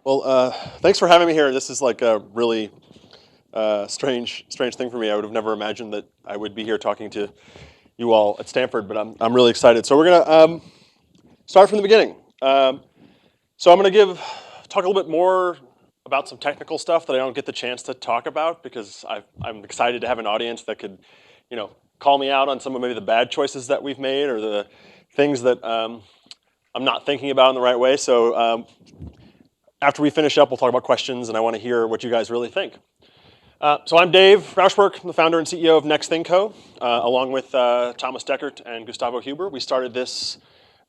Well, thanks for having me here. This is like a really strange thing for me. I would have never imagined that I would be here talking to you all at Stanford, but I'm really excited. So we're gonna start from the beginning. So I'm gonna talk a little bit more about some technical stuff that I don't get the chance to talk about because I'm excited to have an audience that could, call me out on some of maybe the bad choices that we've made or the things that I'm not thinking about in the right way. So after we finish up, we'll talk about questions, and I want to hear what you guys really think. So I'm Dave Rauchwerk, I'm the founder and CEO of Thinkoh, along with Thomas Deckert and Gustavo. We started this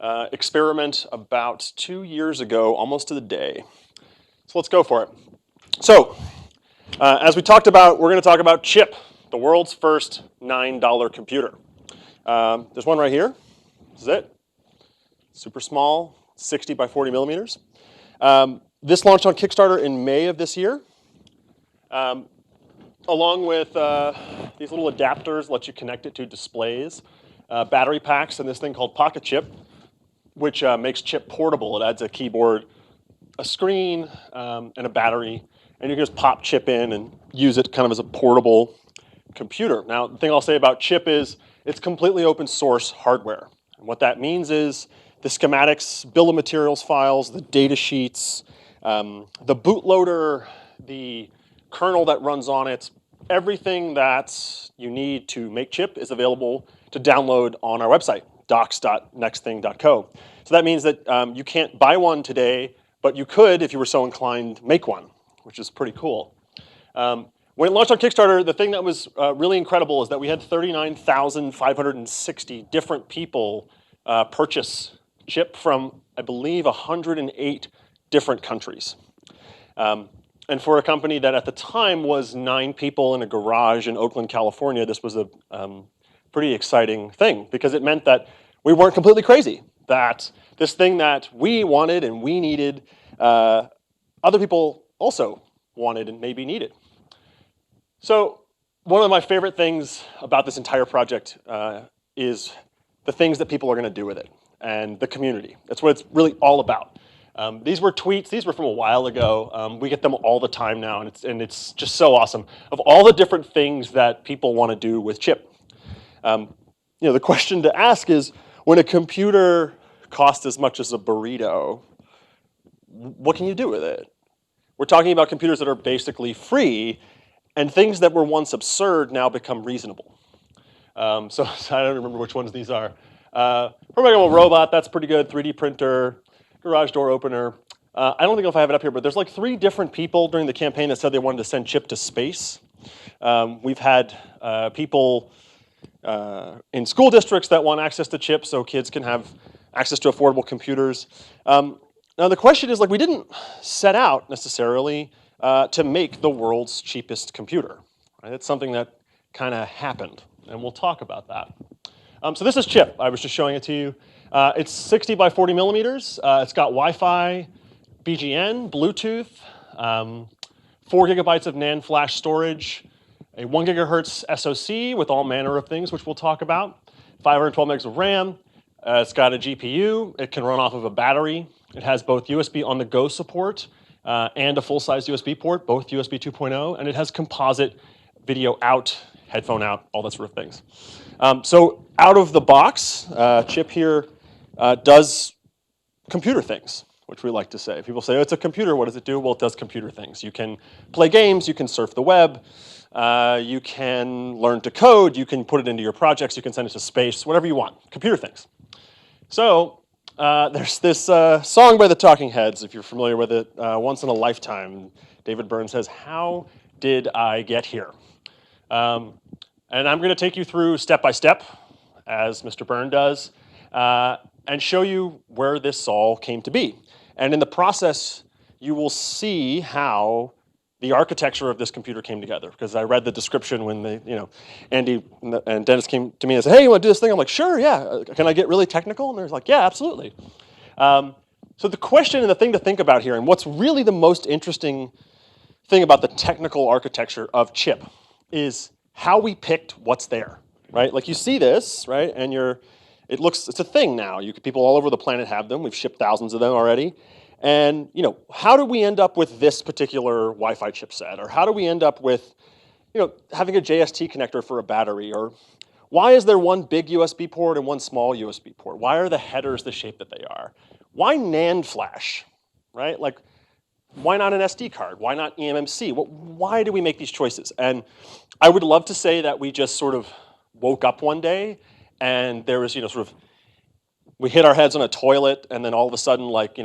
experiment about 2 years ago, almost to the day. So let's go for it. So as we talked about, we're going to talk about C.H.I.P, the world's first $9 computer. There's one right here. This is it. Super small, 60 by 40 millimeters. This launched on Kickstarter in May of this year. Along with these little adapters, let you connect it to displays, battery packs, and this thing called Pocket C.H.I.P, which makes C.H.I.P portable. It adds a keyboard, a screen, and a battery, and you can just pop C.H.I.P in and use it kind of as a portable computer. Now, the thing I'll say about C.H.I.P is it's completely open source hardware. And what that means is the schematics, bill of materials files, the data sheets, the bootloader, the kernel that runs on it, everything that you need to make C.H.I.P is available to download on our website, docs.nextthing.co. So that means that you can't buy one today, but you could, if you were so inclined, make one, which is pretty cool. When it launched on Kickstarter, the thing that was really incredible is that we had 39,560 different people purchase C.H.I.P from, I believe, 108 different countries. And for a company that at the time was 9 people in a garage in Oakland, California, this was a pretty exciting thing because it meant that we weren't completely crazy, that this thing that we wanted and we needed, other people also wanted and maybe needed. So one of my favorite things about this entire project is the things that people are going to do with it and the community. That's what it's really all about. These were tweets. These were from a while ago. We get them all the time now, and it's just so awesome. Of all the different things that people want to do with C.H.I.P, the question to ask is, when a computer costs as much as a burrito, what can you do with it? We're talking about computers that are basically free, and things that were once absurd now become reasonable. So I don't remember which ones these are. Programmable robot, that's pretty good. 3D printer. Garage door opener. I don't think if I have it up here, but there's like 3 different people during the campaign that said they wanted to send C.H.I.P to space. We've had people in school districts that want access to C.H.I.P so kids can have access to affordable computers. Now the question is, like, we didn't set out necessarily to make the world's cheapest computer. Right? It's something that kind of happened, and we'll talk about that. So this is C.H.I.P. I was just showing it to you. It's 60 by 40 millimeters. It's got Wi-Fi, BGN, Bluetooth, 4 gigabytes of NAND flash storage, a 1 gigahertz SoC with all manner of things, which we'll talk about, 512 megs of RAM. It's got a GPU. It can run off of a battery. It has both USB on-the-go support and a full-size USB port, both USB 2.0, and it has composite video out, headphone out, all that sort of things. So out of the box, C.H.I.P here does computer things, which we like to say. People say, oh, it's a computer, what does it do? Well, it does computer things. You can play games, you can surf the web, you can learn to code, you can put it into your projects, you can send it to space, whatever you want, computer things. So there's this song by the Talking Heads, if you're familiar with it, Once in a Lifetime. David Byrne says, how did I get here? And I'm going to take you through step by step, as Mr. Byrne does, and show you where this all came to be. And in the process, you will see how the architecture of this computer came together. Because I read the description when Andy and Dennis came to me and said, hey, you want to do this thing? I'm like, sure, yeah. Can I get really technical? And they're like, yeah, absolutely. So the question and the thing to think about here, and what's really the most interesting thing about the technical architecture of C.H.I.P is how we picked what's there, right? Like you see this, right? And it's a thing now. People all over the planet have them. We've shipped thousands of them already. And how do we end up with this particular Wi-Fi chipset? Or how do we end up with having a JST connector for a battery? Or why is there one big USB port and one small USB port? Why are the headers the shape that they are? Why NAND flash, right? Like, why not an SD card? Why not eMMC? Why do we make these choices? And I would love to say that we just sort of woke up one day and there was, we hit our heads on a toilet and then all of a sudden, like,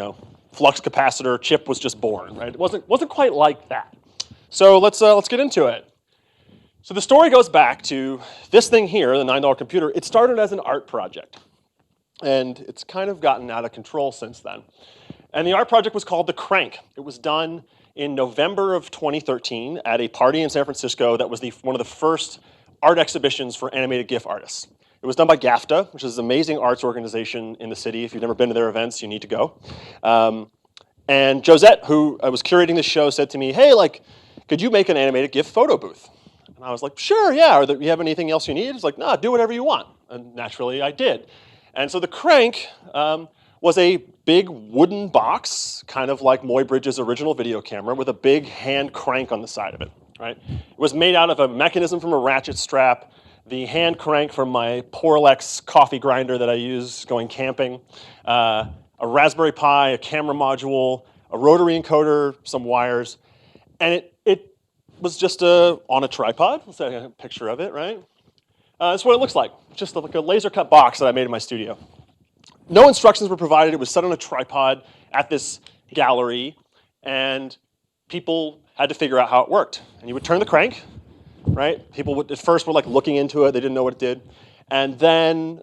flux capacitor chip was just born, right? It wasn't quite like that. So let's get into it. So the story goes back to this thing here, the $9 computer. It started as an art project, and it's kind of gotten out of control since then. And the art project was called The Crank. It was done in November of 2013 at a party in San Francisco that was one of the first art exhibitions for animated GIF artists. It was done by GAFTA, which is an amazing arts organization in the city. If you've never been to their events, you need to go. And Josette, who was curating the show, said to me, hey, like, could you make an animated GIF photo booth? And I was like, sure, yeah. Do you have anything else you need? It's like, no, do whatever you want. And naturally, I did. And so the Crank was a big wooden box, kind of like Moy Bridges' original video camera, with a big hand crank on the side of it, right? It was made out of a mechanism from a ratchet strap, the hand crank from my Porlex coffee grinder that I use going camping, a Raspberry Pi, a camera module, a rotary encoder, some wires, and it was just on a tripod. Let's take a picture of it, right? That's what it looks like, just like a laser cut box that I made in my studio. No instructions were provided. It was set on a tripod at this gallery, and people had to figure out how it worked. And you would turn the crank, right? People at first were like looking into it. They didn't know what it did. And then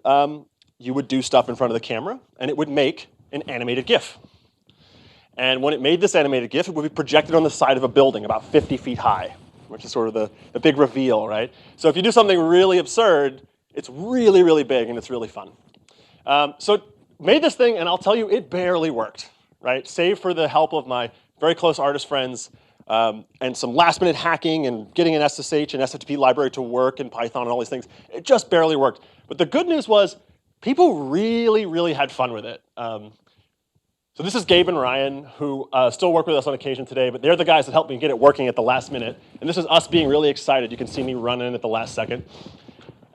you would do stuff in front of the camera, and it would make an animated GIF. And when it made this animated GIF, it would be projected on the side of a building about 50 feet high, which is sort of the big reveal, right? So if you do something really absurd, it's really, really big, and it's really fun. So it made this thing, and I'll tell you, it barely worked, right? Save for the help of my very close artist friends and some last-minute hacking and getting an SSH and SFTP library to work in Python and all these things, it just barely worked. But the good news was people really, really had fun with it. So this is Gabe and Ryan, who still work with us on occasion today, but they're the guys that helped me get it working at the last minute. And this is us being really excited. You can see me running at the last second.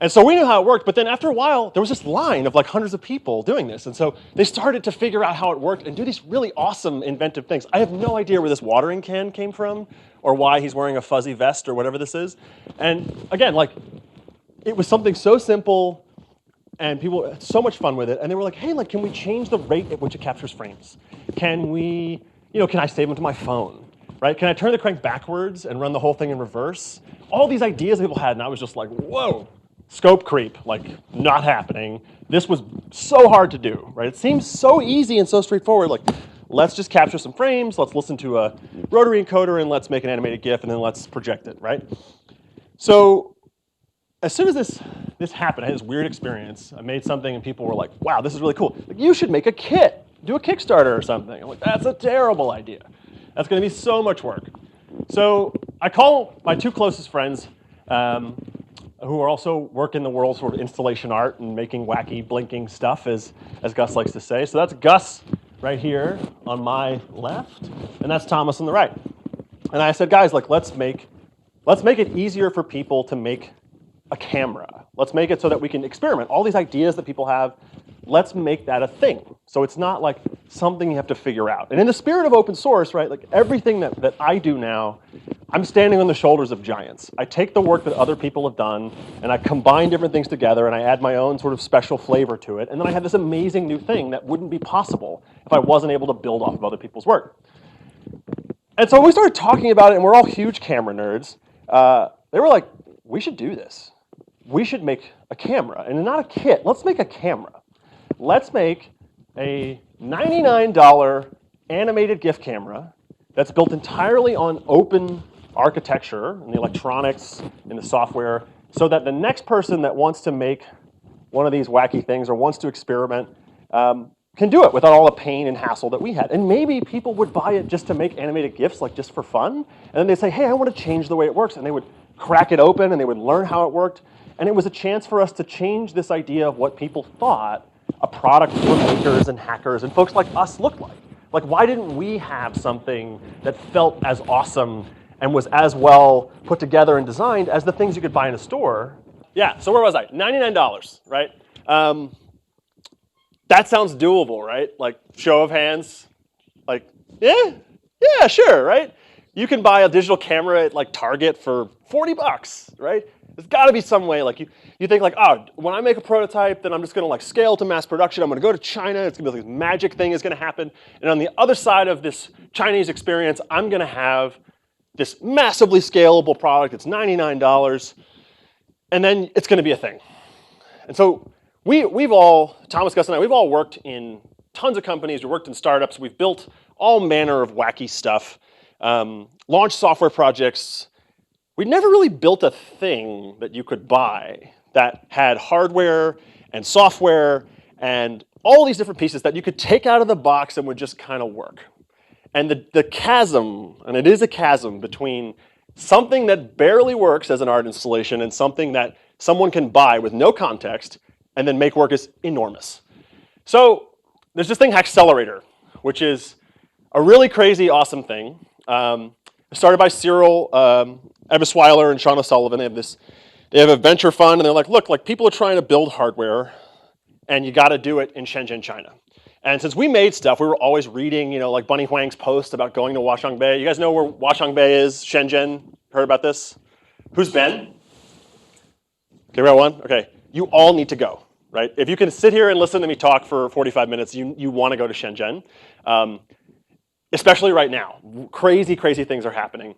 And so we knew how it worked, but then after a while, there was this line of like hundreds of people doing this. And so they started to figure out how it worked and do these really awesome, inventive things. I have no idea where this watering can came from or why he's wearing a fuzzy vest or whatever this is. And again, like, it was something so simple, and people had so much fun with it. And they were like, hey, like, can we change the rate at which it captures frames? Can we, can I save them to my phone, right? Can I turn the crank backwards and run the whole thing in reverse? All these ideas people had, and I was just like, whoa. Scope creep, like, not happening. This was so hard to do, right? It seems so easy and so straightforward. Like, let's just capture some frames, let's listen to a rotary encoder, and let's make an animated GIF, and then let's project it, right? So as soon as this happened, I had this weird experience. I made something, and people were like, wow, this is really cool. Like, you should make a kit. Do a Kickstarter or something. I'm like, that's a terrible idea. That's going to be so much work. So I call my two closest friends, who are also work in the world sort of installation art and making wacky blinking stuff, as Gus likes to say. So that's Gus right here on my left, and that's Thomas on the right. And I said, guys, like, let's make it easier for people to make a camera. Let's make it so that we can experiment. All these ideas that people have, let's make that a thing. So it's not like something you have to figure out. And in the spirit of open source, right, like everything that I do now, I'm standing on the shoulders of giants. I take the work that other people have done, and I combine different things together, and I add my own sort of special flavor to it, and then I have this amazing new thing that wouldn't be possible if I wasn't able to build off of other people's work. And so when we started talking about it, and we're all huge camera nerds, they were like, we should do this. We should make a camera, and not a kit. Let's make a camera. Let's make a $99 animated GIF camera that's built entirely on open architecture and the electronics and the software, so that the next person that wants to make one of these wacky things or wants to experiment can do it without all the pain and hassle that we had. And maybe people would buy it just to make animated GIFs, like just for fun. And then they'd say, hey, I want to change the way it works. And they would crack it open and they would learn how it worked. And it was a chance for us to change this idea of what people thought a product for makers and hackers and folks like us looked like. Like, why didn't we have something that felt as awesome and was as well put together and designed as the things you could buy in a store? Yeah, so where was I? $99, right? That sounds doable, right? Like, show of hands, like, yeah, sure, right? You can buy a digital camera at like Target for 40 bucks, right? There's got to be some way, like you think like, oh, when I make a prototype, then I'm just going to like scale to mass production. I'm going to go to China. It's going to be like this magic thing is going to happen. And on the other side of this Chinese experience, I'm going to have this massively scalable product. It's $99, and then it's going to be a thing. And so we've all, Thomas, Gus, and I, we've all worked in tons of companies. We worked in startups. We've built all manner of wacky stuff, launched software projects. We never really built a thing that you could buy that had hardware and software and all these different pieces that you could take out of the box and would just kind of work. And the chasm, and it is a chasm between something that barely works as an art installation and something that someone can buy with no context and then make work is enormous. So there's this thing, Accelerator, which is a really crazy, awesome thing. Started by Cyril Ebbesweiler and Sean O'Sullivan. They have a venture fund, and they're like, look, like people are trying to build hardware, and you got to do it in Shenzhen, China. And since we made stuff, we were always reading, like Bunny Huang's post about going to Huaqiangbei. You guys know where Huaqiangbei is? Shenzhen? Heard about this? Who's been? Okay, we got one. Okay, you all need to go, right? If you can sit here and listen to me talk for 45 minutes, you want to go to Shenzhen. Especially right now. Crazy, crazy things are happening.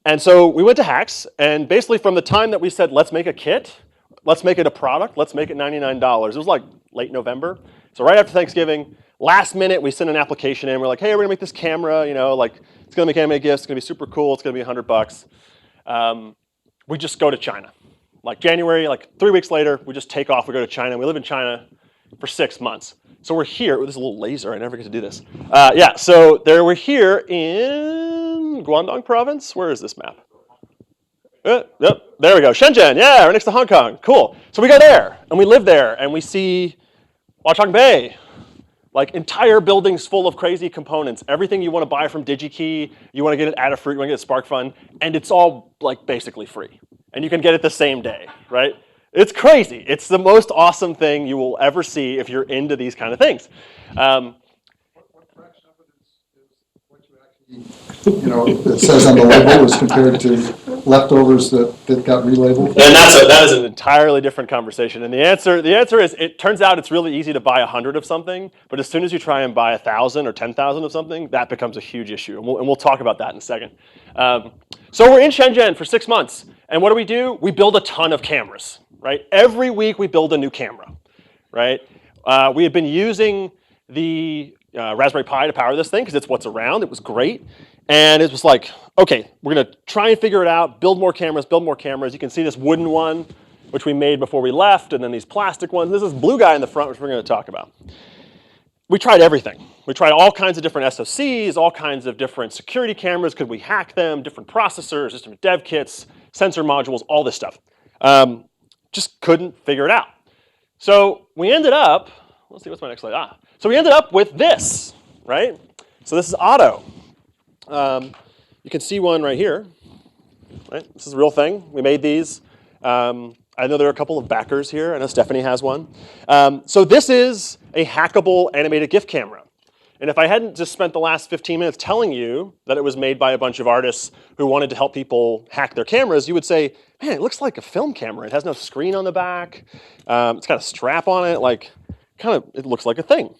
And so we went to Hacks, and basically from the time that we said, let's make a kit, let's make it a product, let's make it $99, it was like late November. So right after Thanksgiving, last minute, we sent an application in. We're like, hey, we're gonna make this camera, like it's gonna make anime gifts, it's gonna be super cool, it's gonna be $100. We just go to China. Like January, like 3 weeks later, we just take off, we go to China. We live in China for 6 months. So we're here, with this little laser, I never get to do this. Yeah, so we're here in Guangdong province. Where is this map? Yep, there we go, Shenzhen, yeah, right next to Hong Kong, cool. So we go there, and we live there, and we see Huaqiangbei, like entire buildings full of crazy components, everything you want to buy from DigiKey, you want to get it Adafruit, you want to get it SparkFun, and it's all like basically free. And you can get it the same day, right? It's crazy. It's the most awesome thing you will ever see if you're into these kind of things. What fraction of it is what you actually, it says on the label as compared to leftovers that got relabeled? And that is an entirely different conversation. And the answer is, it turns out it's really easy to buy 100 of something, but as soon as you try and buy 1,000 or 10,000 of something, that becomes a huge issue. And we'll talk about that in a second. So we're in Shenzhen for 6 months. And what do? We build a ton of cameras. Right? Every week we build a new camera, right? We had been using the Raspberry Pi to power this thing because it's what's around. It was great. And it was like, okay, we're going to try and figure it out, build more cameras. You can see this wooden one, which we made before we left, and then these plastic ones. This is blue guy in the front, which we're going to talk about. We tried everything. We tried all kinds of different SoCs, all kinds of different security cameras. Could we hack them? Different processors, different dev kits, sensor modules, all this stuff. Just couldn't figure it out. So we ended up, let's see, what's my next slide? So we ended up with this, right? So this is Otto. You can see one right here, right? This is a real thing. We made these. I know there are a couple of backers here. I know Stephanie has one. So this is a hackable animated GIF camera. And if I hadn't just spent the last 15 minutes telling you that it was made by a bunch of artists who wanted to help people hack their cameras, you would say, man, it looks like a film camera. It has no screen on the back. It's got a strap on it. Like, it looks like a thing.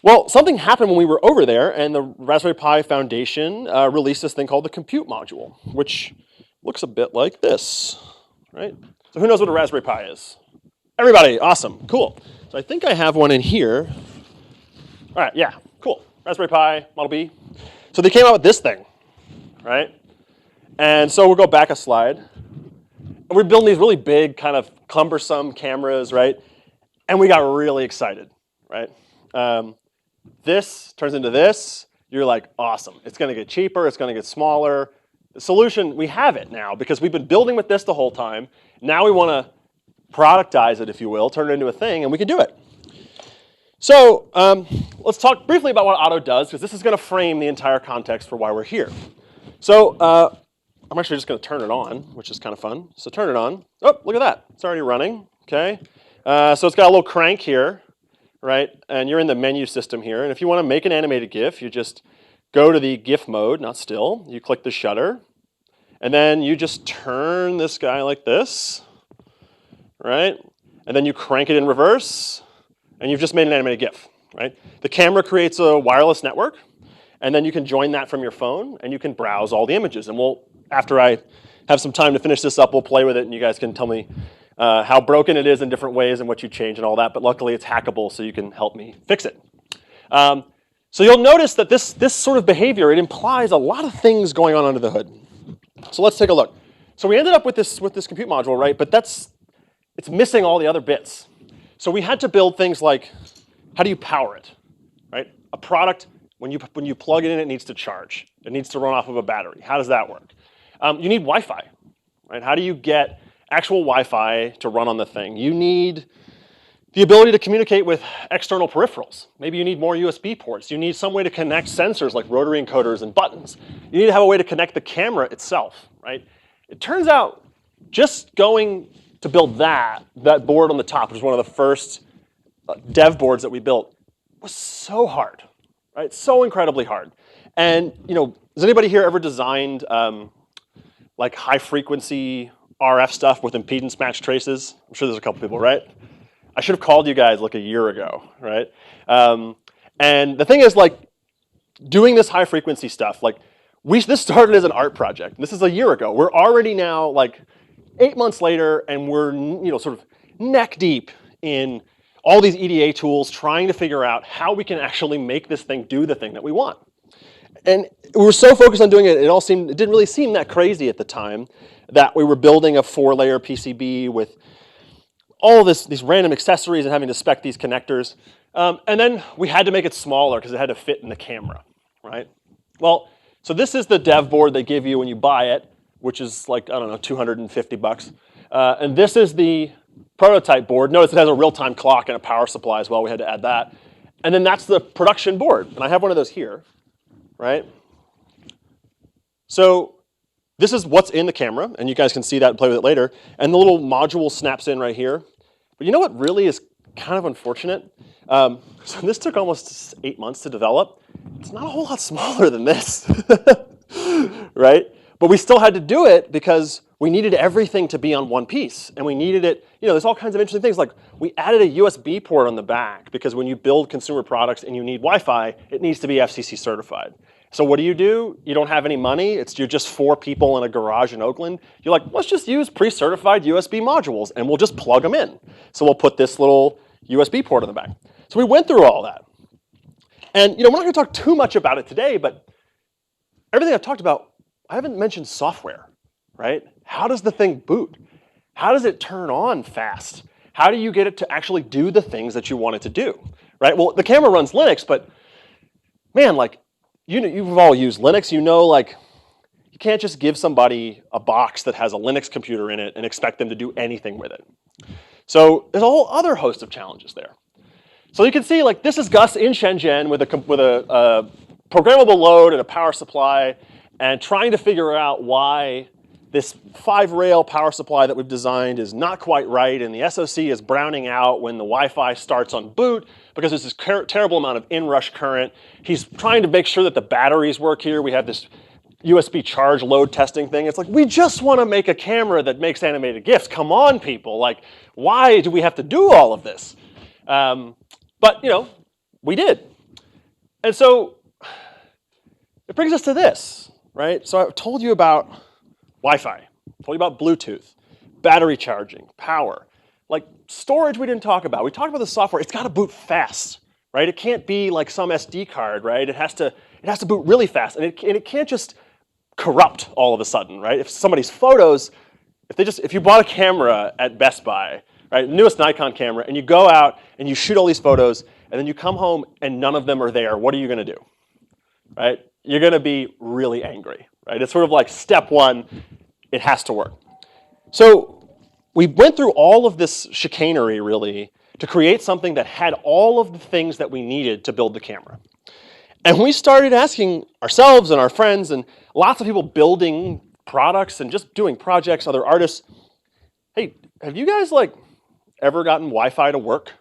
Well, something happened when we were over there, and the Raspberry Pi Foundation released this thing called the Compute Module, which looks a bit like this, right? So who knows what a Raspberry Pi is? Everybody, awesome, cool. So I think I have one in here. All right, yeah, cool. Raspberry Pi, Model B. So they came out with this thing, right? And so we'll go back a slide. And we're building these really big, kind of cumbersome cameras, right? And we got really excited, right? This turns into this. You're like, awesome. It's going to get cheaper. It's going to get smaller. The solution, we have it now because we've been building with this the whole time. Now we want to productize it, if you will, turn it into a thing, and we can do it. So let's talk briefly about what Auto does, because this is going to frame the entire context for why we're here. So I'm actually just going to turn it on, which is kind of fun. So turn it on. Oh, look at that. It's already running. Okay. So it's got a little crank here, right? And you're in the menu system here. And if you want to make an animated GIF, you just go to the GIF mode, not still. You click the shutter. And then you just turn this guy like this, right? And then you crank it in reverse. And you've just made an animated GIF, right? The camera creates a wireless network, and then you can join that from your phone, and you can browse all the images. And we'll, after I have some time to finish this up, we'll play with it, and you guys can tell me how broken it is in different ways and what you change and all that. But luckily, it's hackable, so you can help me fix it. So you'll notice that this sort of behavior, it implies a lot of things going on under the hood. So let's take a look. So we ended up with this compute module, right? But it's missing all the other bits. So we had to build things like, how do you power it, right? A product, when you plug it in, it needs to charge. It needs to run off of a battery. How does that work? You need Wi-Fi, right? How do you get actual Wi-Fi to run on the thing? You need the ability to communicate with external peripherals. Maybe you need more USB ports. You need some way to connect sensors like rotary encoders and buttons. You need to have a way to connect the camera itself, right? It turns out just going to build that board on the top, which was one of the first dev boards that we built, was so hard, right? So incredibly hard. And has anybody here ever designed like high frequency RF stuff with impedance match traces? I'm sure there's a couple people, right? I should have called you guys like a year ago, right? And the thing is, like, doing this high frequency stuff, like, this started as an art project. This is a year ago. We're already now like 8 months later, and we're sort of neck deep in all these EDA tools, trying to figure out how we can actually make this thing do the thing that we want. And we were so focused on doing it, it didn't really seem that crazy at the time that we were building a 4-layer PCB with all these random accessories and having to spec these connectors. And then we had to make it smaller because it had to fit in the camera, right? Well, so this is the dev board they give you when you buy it, which is like, I don't know, $250. And this is the prototype board. Notice it has a real-time clock and a power supply as well. We had to add that. And then that's the production board. And I have one of those here, right? So this is what's in the camera. And you guys can see that and play with it later. And the little module snaps in right here. But you know what really is kind of unfortunate? So this took almost 8 months to develop. It's not a whole lot smaller than this, right? But we still had to do it because we needed everything to be on one piece. And we needed it, there's all kinds of interesting things. Like, we added a USB port on the back because when you build consumer products and you need Wi-Fi, it needs to be FCC certified. So what do? You don't have any money. You're just 4 people in a garage in Oakland. You're like, let's just use pre-certified USB modules and we'll just plug them in. So we'll put this little USB port on the back. So we went through all that. And we're not going to talk too much about it today, but everything I've talked about, I haven't mentioned software, right? How does the thing boot? How does it turn on fast? How do you get it to actually do the things that you want it to do, right? Well, the camera runs Linux, but man, like, you've all used Linux. Like, you can't just give somebody a box that has a Linux computer in it and expect them to do anything with it. So there's a whole other host of challenges there. So you can see, like, this is Gus in Shenzhen with a programmable load and a power supply, and trying to figure out why this 5-rail power supply that we've designed is not quite right, and the SoC is browning out when the Wi-Fi starts on boot because there's this terrible amount of inrush current. He's trying to make sure that the batteries work here. We have this USB charge load testing thing. It's like, we just want to make a camera that makes animated GIFs. Come on, people. Like, why do we have to do all of this? But, we did. And so it brings us to this, right? So I've told you about Wi-Fi, told you about Bluetooth, battery charging, power. Like, storage we didn't talk about. We talked about the software. It's got to boot fast, right? It can't be like some SD card, right? It has to boot really fast, and it can't just corrupt all of a sudden, right? If somebody's photos, if you bought a camera at Best Buy, right, newest Nikon camera, and you go out and you shoot all these photos, and then you come home and none of them are there, what are you going to do, right? You're going to be really angry, right? It's sort of like step one, it has to work. So we went through all of this chicanery, really, to create something that had all of the things that we needed to build the camera. And we started asking ourselves and our friends and lots of people building products and just doing projects, other artists, hey, have you guys like ever gotten Wi-Fi to work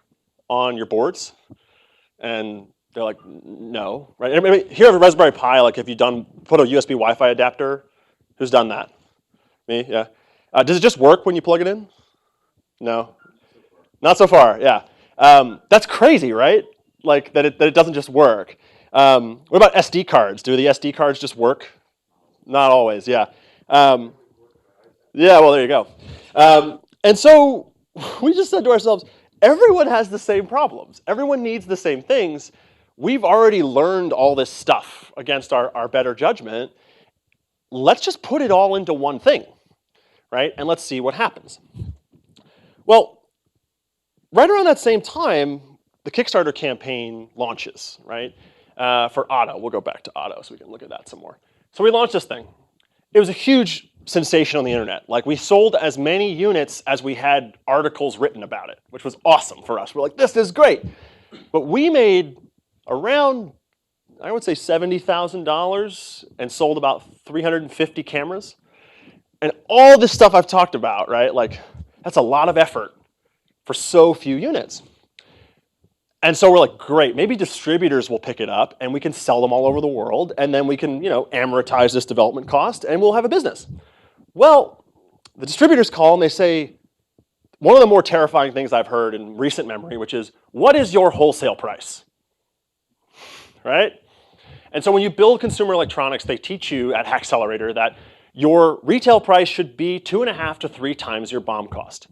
on your boards? And they're like, no, right? I mean, here at Raspberry Pi, like, have you put a USB Wi-Fi adapter? Who's done that? Me, yeah. Does it just work when you plug it in? No, not so far. Yeah, that's crazy, right? Like that it doesn't just work. What about SD cards? Do the SD cards just work? Not always. Yeah. Yeah. Well, there you go. And so we just said to ourselves, everyone has the same problems. Everyone needs the same things. We've already learned all this stuff against our better judgment. Let's just put it all into one thing, right? And let's see what happens. Well, right around that same time, the Kickstarter campaign launches, right? For Otto. We'll go back to Otto so we can look at that some more. So we launched this thing. It was a huge sensation on the internet. Like, we sold as many units as we had articles written about it, which was awesome for us. We're like, this is great. But we made around, I would say, $70,000 and sold about 350 cameras. And all this stuff I've talked about, right? Like, that's a lot of effort for so few units. And so we're like, great, maybe distributors will pick it up and we can sell them all over the world, and then we can, amortize this development cost and we'll have a business. Well, the distributors call and they say, one of the more terrifying things I've heard in recent memory, which is, what is your wholesale price? Right? And so when you build consumer electronics, they teach you at Accelerator that your retail price should be 2.5 to 3 times your BOM cost.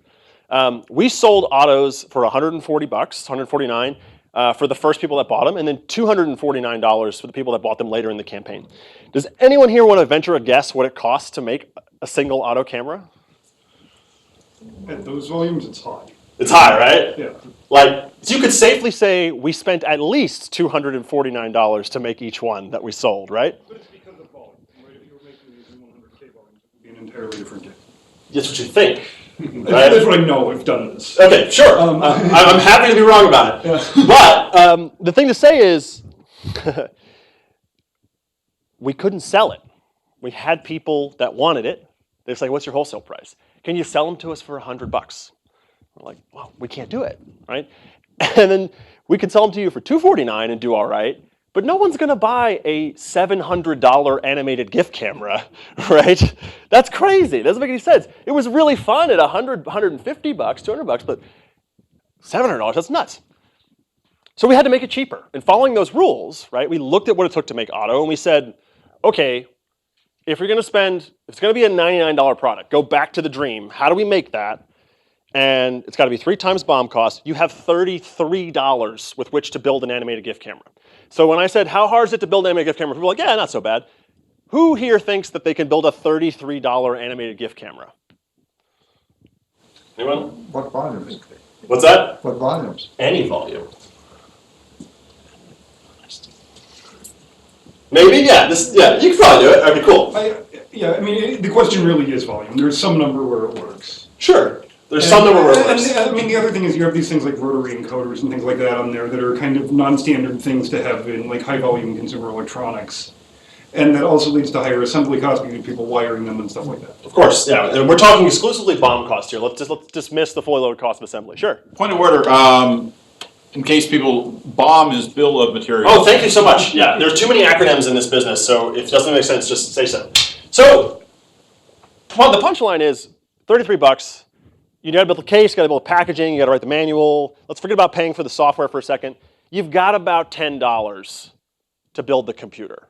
We sold autos for $140, $149 for the first people that bought them, and then $249 for the people that bought them later in the campaign. Does anyone here want to venture a guess what it costs to make a single auto camera? At those volumes, it's high. It's high, right? Yeah. Like, so you could safely say we spent at least $249 to make each one that we sold, right? But it's because of volume, right? If you were making these in 100K volumes, it would be an entirely different game. That's what you think. Right? That's what I know. I've done this. Okay, sure. I'm happy to be wrong about it. Yeah. But the thing to say is, we couldn't sell it. We had people that wanted it. They say, what's your wholesale price? Can you sell them to us for $100? We're like, well, we can't do it, right? And then we could sell them to you for $249 and do all right, but no one's going to buy a $700 animated Giff camera, right? That's crazy. It doesn't make any sense. It was really fun at $100, $150, $200, but $700, that's nuts. So we had to make it cheaper. And following those rules, right, we looked at what it took to make Otto, and we said, okay, if you're going to spend, if it's going to be a $99 product, go back to the dream. How do we make that? And it's got to be 3 times BOM cost. You have $33 with which to build an animated Giff camera. So when I said, how hard is it to build an animated Giff camera? People were like, yeah, not so bad. Who here thinks that they can build a $33 animated Giff camera? Anyone? What volumes? What's that? What volumes? Any volume. Maybe, yeah. You can probably do it. Okay, cool. I mean, the question really is volume. There's some number where it works. Sure. There's some number where it works. I mean, the other thing is you have these things like rotary encoders and things like that on there that are kind of non-standard things to have in like high-volume consumer electronics. And that also leads to higher assembly costs because you need people wiring them and stuff like that. Of course, yeah. And we're talking exclusively BOM cost here. Let's dismiss the fully loaded cost of assembly. Sure. Point of order. In case people, BOM is bill of materials. Oh, thank you so much. Yeah, there's too many acronyms in this business, so if it doesn't make sense, just say so. So, the punchline is $33. You got to build the case, you got to build the packaging, you got to write the manual. Let's forget about paying for the software for a second. You've got about $10 to build the computer,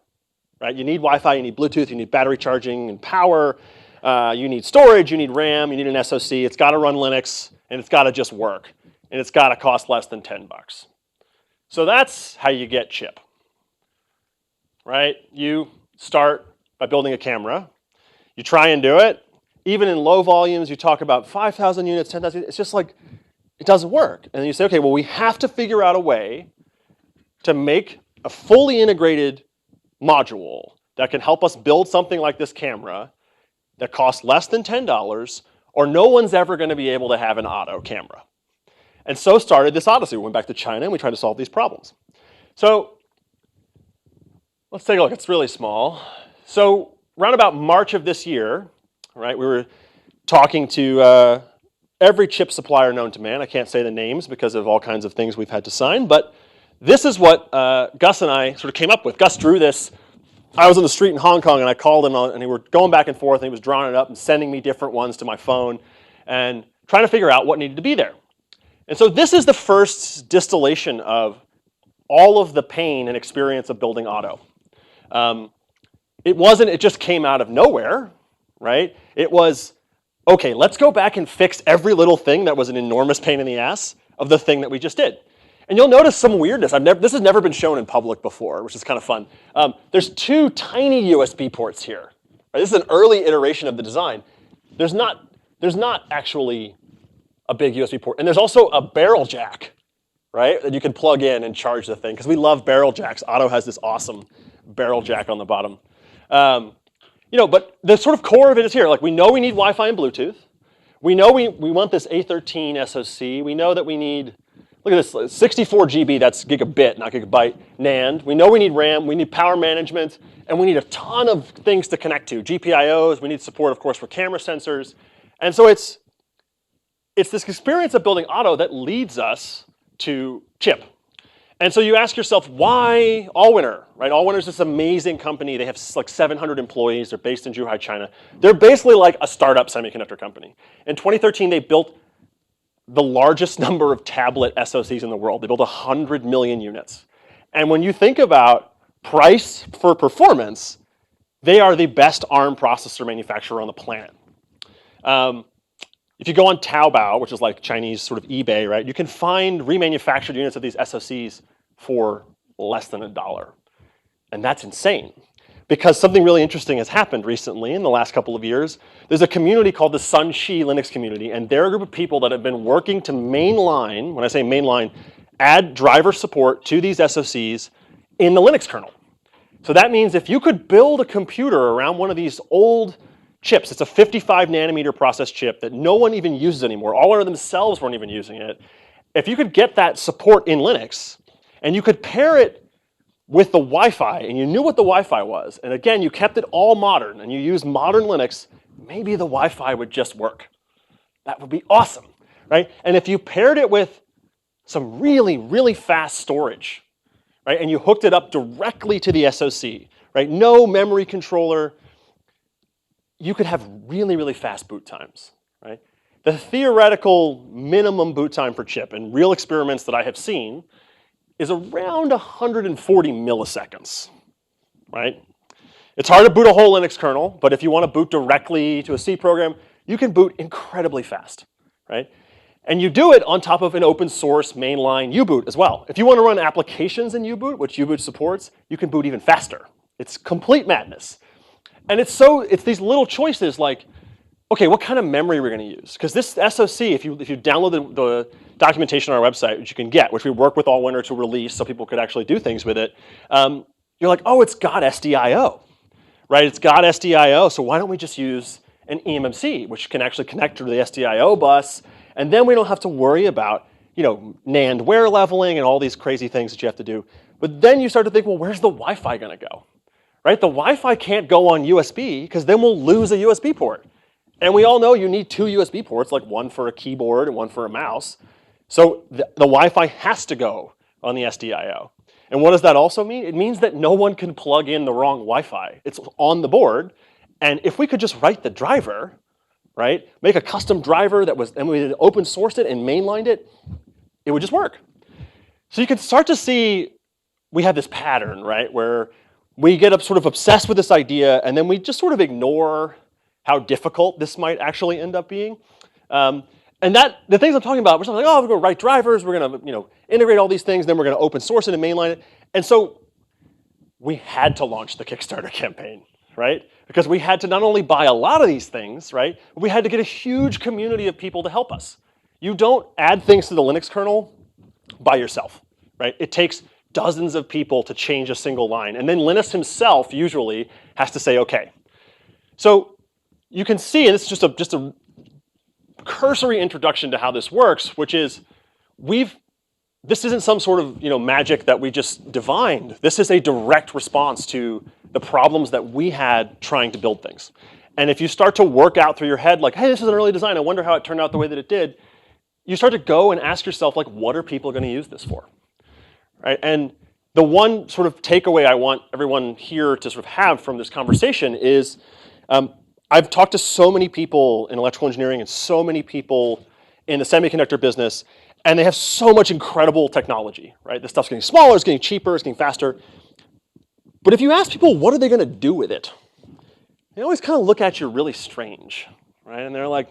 right? You need Wi-Fi, you need Bluetooth, you need battery charging and power, you need storage, you need RAM, you need an SoC. It's got to run Linux, and it's got to just work. And it's got to cost less than $10. So that's how you get CHIP, right? You start by building a camera. You try and do it. Even in low volumes, you talk about 5,000 units, 10,000 units. It's just like, it doesn't work. And then you say, okay, well, we have to figure out a way to make a fully integrated module that can help us build something like this camera that costs less than $10, or no one's ever going to be able to have an Otto camera. And so started this odyssey. We went back to China and we tried to solve these problems. So let's take a look. It's really small. So around about March of this year, right, we were talking to every chip supplier known to man. I can't say the names because of all kinds of things we've had to sign, but this is what Gus and I sort of came up with. Gus drew this. I was on the street in Hong Kong and I called him and we were going back and forth and he was drawing it up and sending me different ones to my phone and trying to figure out what needed to be there. And so this is the first distillation of all of the pain and experience of building Otto. It just came out of nowhere, right? It was, okay, let's go back and fix every little thing that was an enormous pain in the ass of the thing that we just did. And you'll notice some weirdness. This has never been shown in public before, which is kind of fun. There's 2 tiny USB ports here. Right? This is an early iteration of the design. There's not actually a big USB port. And there's also a barrel jack, right, that you can plug in and charge the thing, because we love barrel jacks. Otto has this awesome barrel jack on the bottom. But the sort of core of it is here. Like, we know we need Wi-Fi and Bluetooth. We know we want this A13 SoC. We know that we need, look at this, 64 GB, that's gigabit, not gigabyte, NAND. We know we need RAM, we need power management, and we need a ton of things to connect to. GPIOs, we need support, of course, for camera sensors. And so it's this experience of building Otto that leads us to CHIP. And so you ask yourself, why Allwinner, right? Allwinner is this amazing company. They have like 700 employees. They're based in Zhuhai, China. They're basically like a startup semiconductor company. In 2013, they built the largest number of tablet SoCs in the world. They built 100 million units. And when you think about price for performance, they are the best ARM processor manufacturer on the planet. If you go on Taobao, which is like Chinese sort of eBay, right, you can find remanufactured units of these SoCs for less than $1. And that's insane, because something really interesting has happened recently in the last couple of years. There's a community called the Sun-Shi Linux community, and they're a group of people that have been working to mainline, when I say mainline, add driver support to these SoCs in the Linux kernel. So that means if you could build a computer around one of these old chips, it's a 55 nanometer process chip that no one even uses anymore. Allwinner themselves weren't even using it. If you could get that support in Linux, and you could pair it with the Wi-Fi, and you knew what the Wi-Fi was, and again, you kept it all modern, and you used modern Linux, maybe the Wi-Fi would just work. That would be awesome, right? And if you paired it with some really, really fast storage, right, and you hooked it up directly to the SoC, right, no memory controller, you could have really, really fast boot times, right? The theoretical minimum boot time per chip in real experiments that I have seen is around 140 milliseconds, right? It's hard to boot a whole Linux kernel, but if you want to boot directly to a C program, you can boot incredibly fast, right? And you do it on top of an open source mainline U-boot as well. If you want to run applications in U-boot, which U-boot supports, you can boot even faster. It's complete madness. And it's these little choices like, okay, what kind of memory we're going to use? Because this SoC, if you download the documentation on our website, which you can get, which we work with Allwinner to release so people could actually do things with it, you're like, oh, it's got SDIO, right? It's got SDIO, so why don't we just use an eMMC, which can actually connect to the SDIO bus, and then we don't have to worry about, NAND wear leveling and all these crazy things that you have to do. But then you start to think, well, where's the Wi-Fi going to go? Right? The Wi-Fi can't go on USB because then we'll lose a USB port. And we all know you need 2 USB ports, like one for a keyboard and one for a mouse. So the Wi-Fi has to go on the SDIO. And what does that also mean? It means that no one can plug in the wrong Wi-Fi. It's on the board. And if we could just write the driver, right, make a custom driver and we open sourced it and mainlined it, it would just work. So you can start to see we have this pattern, right, where we get sort of obsessed with this idea, and then we just sort of ignore how difficult this might actually end up being. And the things I'm talking about, we're like, oh, we're going to write drivers, we're going to integrate all these things, then we're going to open source it and mainline it. And so we had to launch the Kickstarter campaign, right? Because we had to not only buy a lot of these things, right, but we had to get a huge community of people to help us. You don't add things to the Linux kernel by yourself, right? It takes dozens of people to change a single line. And then Linus himself usually has to say, okay. So you can see, and this is just a cursory introduction to how this works, which is this isn't some sort of magic that we just divined. This is a direct response to the problems that we had trying to build things. And if you start to work out through your head, like, hey, this is an early design, I wonder how it turned out the way that it did, you start to go and ask yourself, like, what are people going to use this for? Right? And the one sort of takeaway I want everyone here to sort of have from this conversation is, I've talked to so many people in electrical engineering and so many people in the semiconductor business, and they have so much incredible technology, right? This stuff's getting smaller, it's getting cheaper, it's getting faster. But if you ask people, what are they going to do with it? They always kind of look at you really strange, right? And they're like,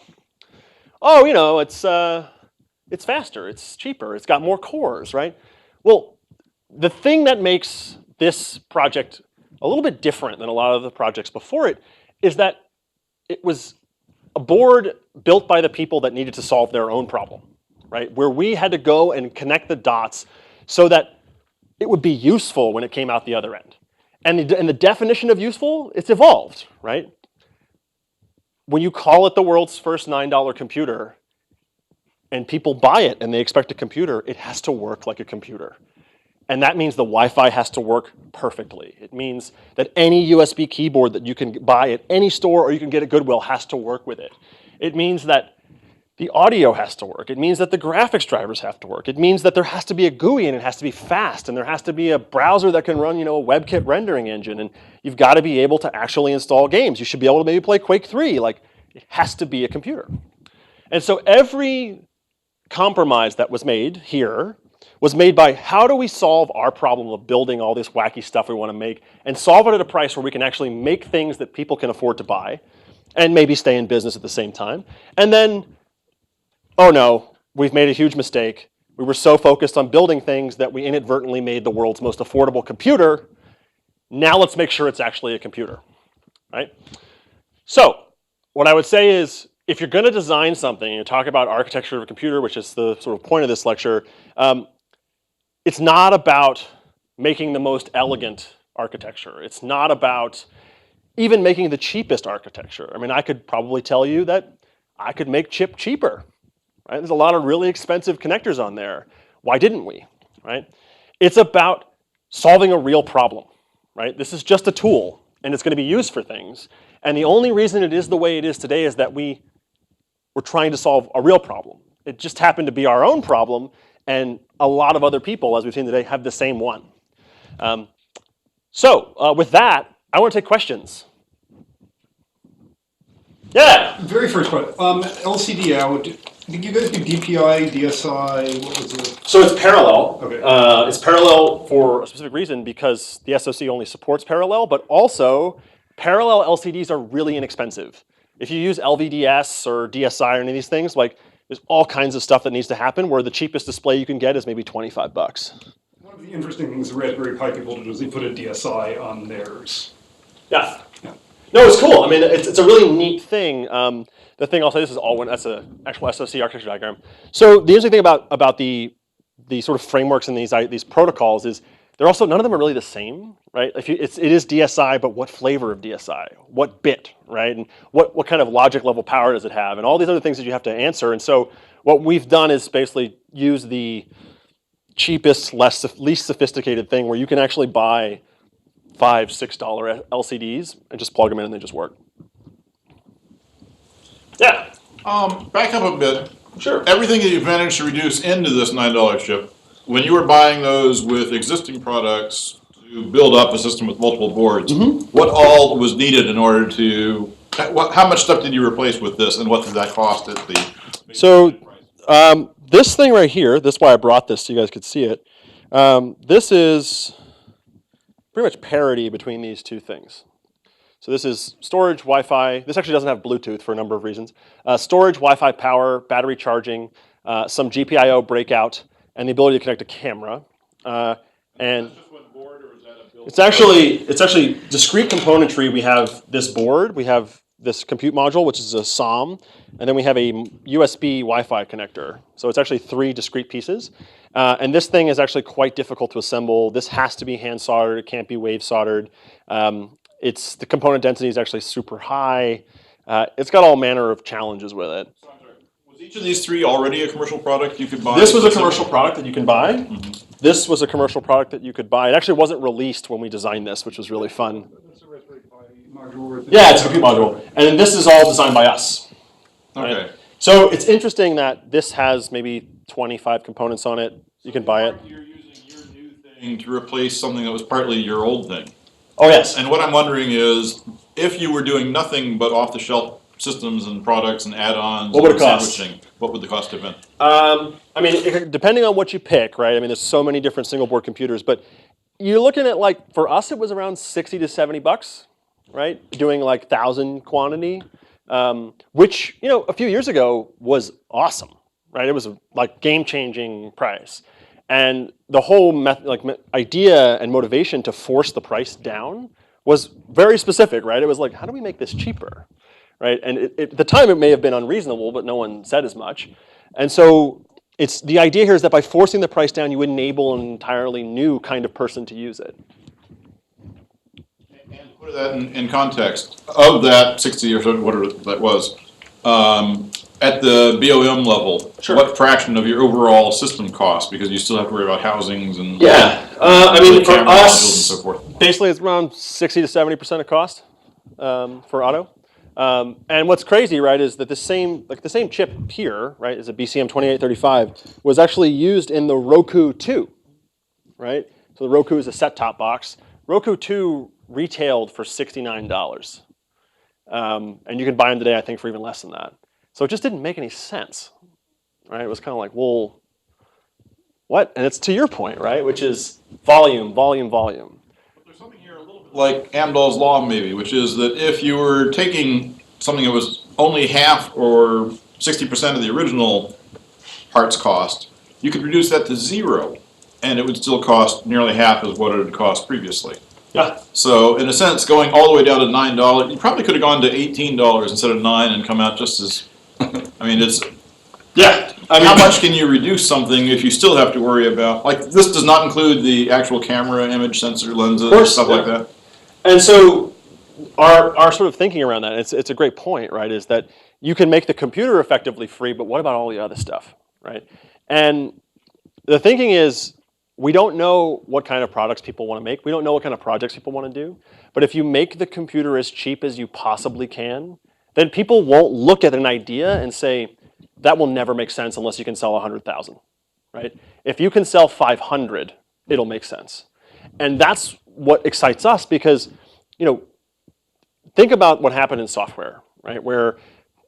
oh, it's faster, it's cheaper, it's got more cores, right? Well, the thing that makes this project a little bit different than a lot of the projects before it is that it was a board built by the people that needed to solve their own problem, right? Where we had to go and connect the dots so that it would be useful when it came out the other end. And the definition of useful, it's evolved, right? When you call it the world's first $9 computer and people buy it and they expect a computer, it has to work like a computer. And that means the Wi-Fi has to work perfectly. It means that any USB keyboard that you can buy at any store or you can get at Goodwill has to work with it. It means that the audio has to work. It means that the graphics drivers have to work. It means that there has to be a GUI and it has to be fast, and there has to be a browser that can run, a WebKit rendering engine, and you've got to be able to actually install games. You should be able to maybe play Quake 3. Like, it has to be a computer. And so every compromise that was made here was made by how do we solve our problem of building all this wacky stuff we want to make and solve it at a price where we can actually make things that people can afford to buy and maybe stay in business at the same time. And then, oh no, we've made a huge mistake. We were so focused on building things that we inadvertently made the world's most affordable computer. Now let's make sure it's actually a computer, right? So what I would say is, if you're going to design something and you talk about architecture of a computer, which is the sort of point of this lecture, it's not about making the most elegant architecture. It's not about even making the cheapest architecture. I mean, I could probably tell you that I could make CHIP cheaper, right? There's a lot of really expensive connectors on there. Why didn't we, right? It's about solving a real problem, right? This is just a tool, and it's going to be used for things. And the only reason it is the way it is today is that we're trying to solve a real problem. It just happened to be our own problem, and a lot of other people, as we've seen today, have the same one. With that, I want to take questions. Yeah? Very first question. LCD out. Did you guys do DPI, DSI? What was it? So it's parallel. Okay. It's parallel for a specific reason because the SoC only supports parallel, but also parallel LCDs are really inexpensive. If you use LVDS or DSI or any of these things, like, there's all kinds of stuff that needs to happen where the cheapest display you can get is maybe $25. One of the interesting things the Raspberry Pi people did was they put a DSI on theirs. Yeah. No, it's cool. I mean, it's a really neat thing. The thing I'll say, this is all one. That's an actual SoC architecture diagram. So the interesting thing about the sort of frameworks and these protocols is they're also, none of them are really the same, right? It is DSI, but what flavor of DSI? What bit, right? And what kind of logic level power does it have? And all these other things that you have to answer. And so what we've done is basically use the cheapest, least sophisticated thing where you can actually buy $5, $6 LCDs and just plug them in and they just work. Yeah. Back up a bit. Sure. Everything that you've managed to reduce into this $9 chip, when you were buying those with existing products to build up a system with multiple boards, what all was needed in order to, how much stuff did you replace with this, and what did that cost at the? So this thing right here, this is why I brought this so you guys could see it. This is pretty much parity between these two things. So this is storage, Wi-Fi. This actually doesn't have Bluetooth for a number of reasons. Storage, Wi-Fi power, battery charging, some GPIO breakout, and the ability to connect a camera. And it's actually discrete componentry. We have this board, we have this compute module, which is a SOM, and then we have a USB Wi-Fi connector. So it's actually 3 discrete pieces. And this thing is actually quite difficult to assemble. This has to be hand soldered, it can't be wave soldered. The component density is actually super high. It's got all manner of challenges with it. Was Was each of these three already a commercial product you could buy? This was a commercial product that you can buy. This was a commercial product that you could buy. It actually wasn't released when we designed this, which was really fun. That's a Raspberry Pi module. Yeah, it's a compute module. And then this is all designed by us. Right? Okay. So it's interesting that this has maybe 25 components on it. You can buy it. You're using your new thing to replace something that was partly your old thing. Oh, yes. And what I'm wondering is, if you were doing nothing but off-the-shelf systems and products and add-ons, What would it and cost? sandwiching, what would the cost have been? I mean, depending on what you pick, right? I mean, there's so many different single board computers, but you're looking at like, for us, it was around 60 to 70 bucks, right? Doing like 1,000 quantity, which, you know, a few years ago was awesome, right? It was like game-changing price. And the whole idea and motivation to force the price down was very specific, right? It was like, how do we make this cheaper, right? And at the time, it may have been unreasonable, but no one said as much. And so it's the idea here is that by forcing the price down, you enable an entirely new kind of person to use it. And put that in context, of that 60 or so, whatever that was, at the BOM level, Sure. what fraction of your overall system cost? Because you still have to worry about housings and I mean, for camera modules and us, so forth. basically it's around 60 to 70% of cost for auto. And what's crazy, right, is that the same chip here, right, is a BCM2835, was actually used in the Roku 2, right? So the Roku is a set-top box. Roku 2 retailed for $69. And you can buy them today, I think, for even less than that. So it just didn't make any sense, right? It was kind of like, well, what? And it's to your point, right, which is volume, volume, volume. There's something here a little bit like Amdahl's law, maybe, which is that if you were taking something that was only half or 60% of the original parts cost, you could reduce that to 0, and it would still cost nearly half of what it had cost previously. Yeah. So in a sense, going all the way down to $9, you probably could have gone to $18 instead of $9 and come out just as. I mean, it's. Yeah. I mean, how much can you reduce something if you still have to worry about, like, this does not include the actual camera, image sensor lenses, course, stuff like that? And so our sort of thinking around that, it's a great point, right, is that you can make the computer effectively free, but what about all the other stuff, right? And the thinking is, we don't know what kind of products people want to make. We don't know what kind of projects people want to do. But if you make the computer as cheap as you possibly can, then people won't look at an idea and say, that will never make sense unless you can sell 100,000, right? If you can sell 500, it'll make sense. And that's what excites us because, you know, think about what happened in software, right? Where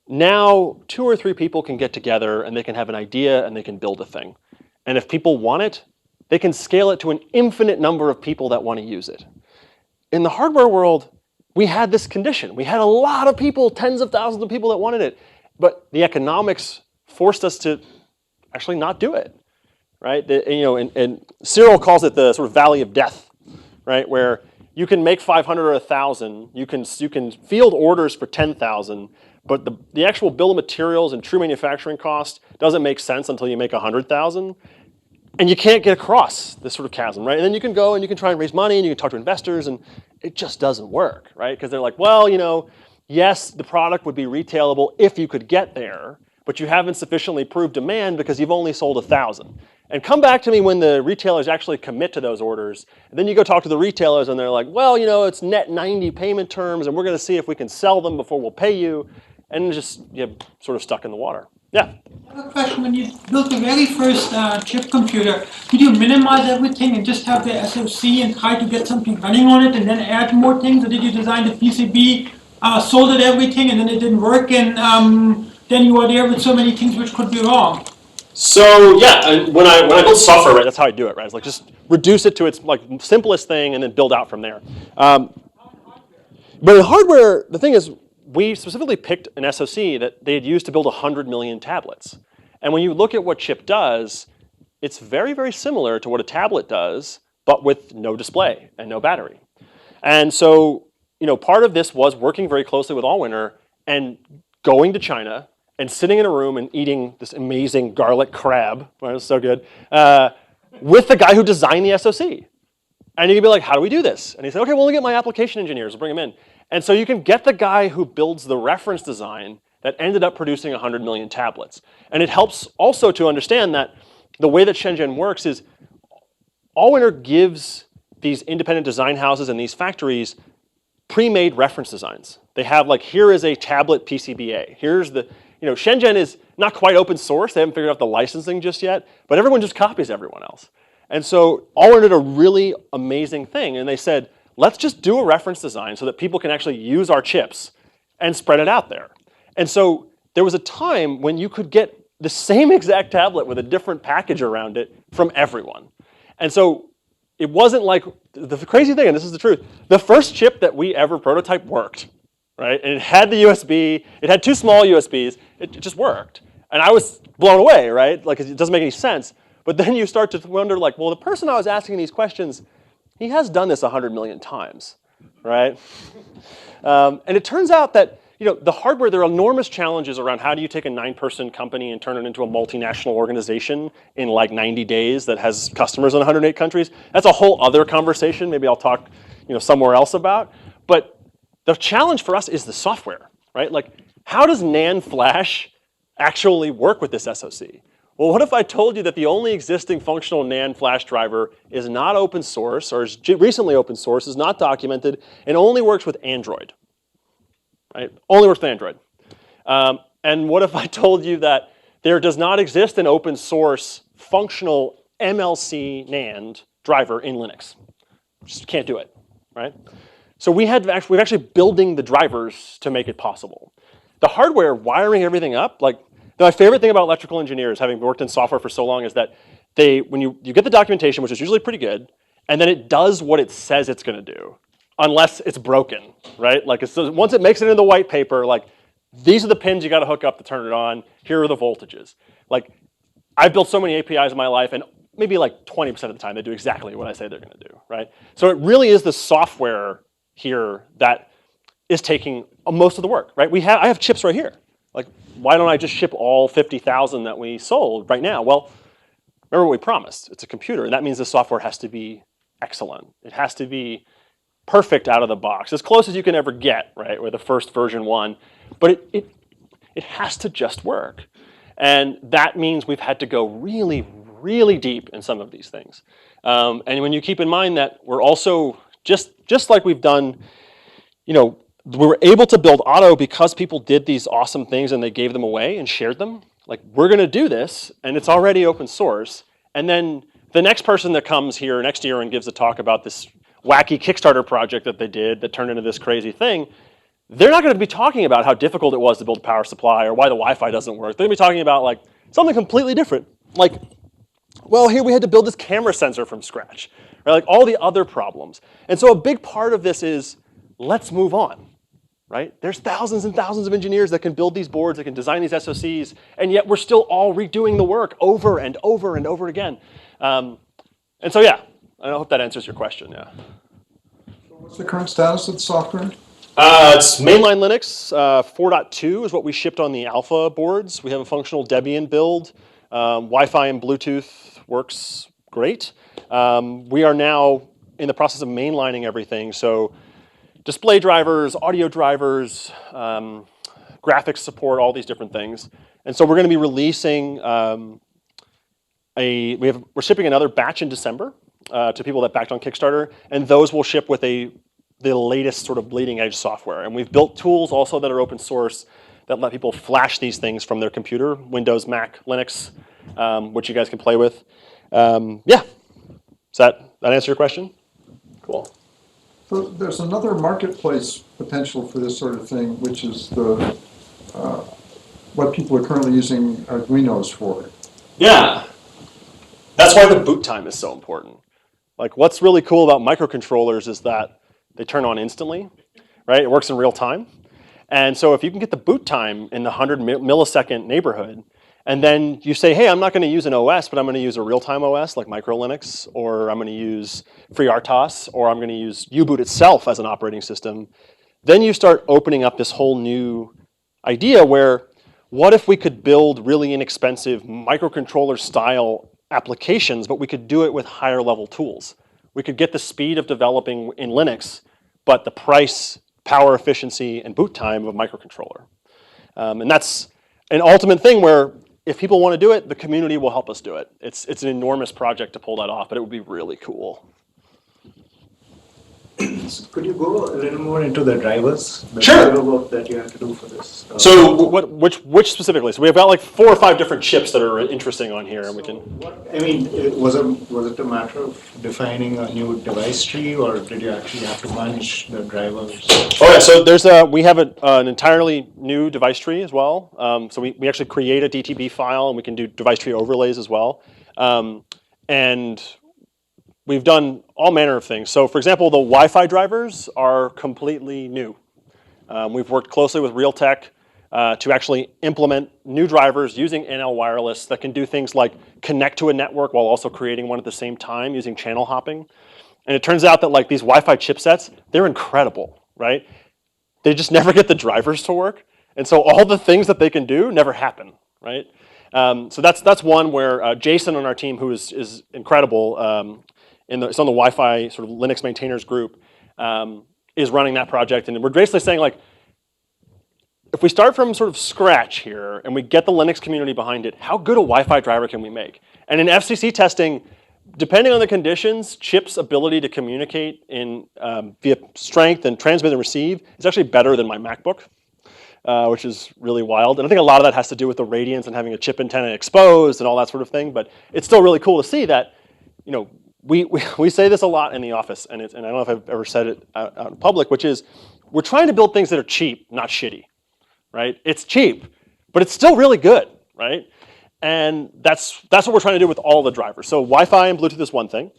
now 2 or 3 people can get together and they can have an idea and they can build a thing. And if people want it, they can scale it to an infinite number of people that want to use it. In the hardware world, we had this condition. We had a lot of people, tens of thousands of people that wanted it. But the economics forced us to actually not do it, right? And Cyril calls it the sort of valley of death, right? Where you can make 500 or 1,000, you can field orders for 10,000, but the actual bill of materials and true manufacturing cost doesn't make sense until you make 100,000. And you can't get across this sort of chasm, right? And then you can go and you can try and raise money and you can talk to investors and it just doesn't work, right? Because they're like, well, you know, yes, the product would be retailable if you could get there, but you haven't sufficiently proved demand because you've only sold 1,000. And come back to me when the retailers actually commit to those orders. And then you go talk to the retailers and they're like, well, you know, it's net 90 payment terms and we're going to see if we can sell them before we'll pay you. And just you're sort of stuck in the water. Yeah. I have a question. When you built the very first chip computer, did you minimize everything and just have the SoC and try to get something running on it and then add more things? Or did you design the PCB, soldered everything, and then it didn't work, and then you are there with so many things which could be wrong? So yeah, when I build software, right, that's how I do it, right? It's like just reduce it to its like simplest thing and then build out from there. But in hardware, the thing is, we specifically picked an SoC that they had used to build 100 million tablets. And when you look at what CHIP does, it's very, very similar to what a tablet does, but with no display and no battery. And so, you know, part of this was working very closely with Allwinner and going to China and sitting in a room and eating this amazing garlic crab, right, it was so good, with the guy who designed the SoC. And you can be like, how do we do this? And he said, okay, well, look at my application engineers, we'll bring them in. And so you can get the guy who builds the reference design that ended up producing 100 million tablets. And it helps also to understand that the way that Shenzhen works is Allwinner gives these independent design houses and these factories pre-made reference designs. They have like, here is a tablet PCBA. Here's the, Shenzhen is not quite open source. They haven't figured out the licensing just yet, but everyone just copies everyone else. And so Allwinner did a really amazing thing, and they said, let's just do a reference design so that people can actually use our chips and spread it out there. And so there was a time when you could get the same exact tablet with a different package around it from everyone. And so it wasn't like, the crazy thing, and this is the truth, the first chip that we ever prototyped worked, right? And it had the USB, it had 2 small USBs, it just worked. And I was blown away, right? Like, it doesn't make any sense. But then you start to wonder, like, well, the person I was asking these questions, he has done this 100 million times, right? And it turns out that, the hardware, there are enormous challenges around how do you take a 9-person company and turn it into a multinational organization in like 90 days that has customers in 108 countries. That's a whole other conversation. Maybe I'll talk, somewhere else about. But the challenge for us is the software, right? Like, how does NAND flash actually work with this SoC? Well, what if I told you that the only existing functional NAND flash driver is not open source, or is recently open source, is not documented, and only works with Android? Right? Only works with Android. And what if I told you that there does not exist an open source functional MLC NAND driver in Linux? Just can't do it, right? So we're actually building the drivers to make it possible. The hardware, wiring everything up, like, my favorite thing about electrical engineers, having worked in software for so long, is that when you get the documentation, which is usually pretty good, and then it does what it says it's going to do, unless it's broken, right? Like, once it makes it into the white paper, like, these are the pins you got to hook up to turn it on. Here are the voltages. Like, I've built so many APIs in my life, and maybe like 20% of the time they do exactly what I say they're going to do, right? So it really is the software here that is taking most of the work, right? I have chips right here. Like, why don't I just ship all 50,000 that we sold right now? Well, remember what we promised. It's a computer, and that means the software has to be excellent. It has to be perfect out of the box, as close as you can ever get, right, with the first version 1. But it has to just work. And that means we've had to go really, really deep in some of these things. And when you keep in mind that we're also, just like we've done, we were able to build Auto because people did these awesome things and they gave them away and shared them. Like, we're going to do this, and it's already open source. And then the next person that comes here next year and gives a talk about this wacky Kickstarter project that they did that turned into this crazy thing, they're not going to be talking about how difficult it was to build a power supply or why the Wi-Fi doesn't work. They're going to be talking about like something completely different. Like, well, here we had to build this camera sensor from scratch, right? Like, all the other problems. And so a big part of this is, let's move on, right? There's thousands and thousands of engineers that can build these boards, that can design these SoCs, and yet we're still all redoing the work over and over and over again. And so, yeah, I hope that answers your question, yeah. So what's the current status of the software? It's mainline Linux. 4.2 is what we shipped on the alpha boards. We have a functional Debian build. Wi-Fi and Bluetooth works great. We are now in the process of mainlining everything. So display drivers, audio drivers, graphics support, all these different things. And so we're going to be releasing we're shipping another batch in December to people that backed on Kickstarter, and those will ship with the latest sort of bleeding edge software. And we've built tools also that are open source that let people flash these things from their computer, Windows, Mac, Linux, which you guys can play with. Yeah, does that answer your question? Cool. So there's another marketplace potential for this sort of thing, which is the what people are currently using Arduinos for. Yeah, that's why the boot time is so important. Like, what's really cool about microcontrollers is that they turn on instantly, right? It works in real time. And so if you can get the boot time in the 100 millisecond neighborhood, and then you say, hey, I'm not going to use an OS, but I'm going to use a real-time OS like Micro Linux, or I'm going to use FreeRTOS, or I'm going to use U-Boot itself as an operating system, then you start opening up this whole new idea where, what if we could build really inexpensive microcontroller-style applications, but we could do it with higher level tools? We could get the speed of developing in Linux, but the price, power efficiency, and boot time of a microcontroller. And that's an ultimate thing where if people want to do it, the community will help us do it. It's an enormous project to pull that off, but it would be really cool. Could you go a little more into the drivers, the Sure. driver work that you have to do for this? So which specifically? So we've got like 4 or 5 different chips that are interesting on here, and we can. I mean, was it a matter of defining a new device tree, or did you actually have to manage the drivers? Oh yeah, so we have an entirely new device tree as well. So we actually create a DTB file, and we can do device tree overlays as well. And we've done all manner of things. So for example, the Wi-Fi drivers are completely new. We've worked closely with Realtek to actually implement new drivers using NL wireless that can do things like connect to a network while also creating one at the same time using channel hopping. And it turns out that like these Wi-Fi chipsets, they're incredible, right? They just never get the drivers to work. And so all the things that they can do never happen, right? So that's one where Jason on our team, who is incredible, it's on the Wi-Fi sort of Linux maintainers group, is running that project. And we're basically saying like, if we start from sort of scratch here and we get the Linux community behind it, how good a Wi-Fi driver can we make? And in FCC testing, depending on the conditions, chip's ability to communicate in via strength and transmit and receive is actually better than my MacBook, which is really wild. And I think a lot of that has to do with the radiance and having a chip antenna exposed and all that sort of thing. But it's still really cool to see that, you know, we say this a lot in the office, and I don't know if I've ever said it out in public, which is we're trying to build things that are cheap, not shitty, right? It's cheap, but it's still really good, right? And that's what we're trying to do with all the drivers. So Wi-Fi and Bluetooth is one thing.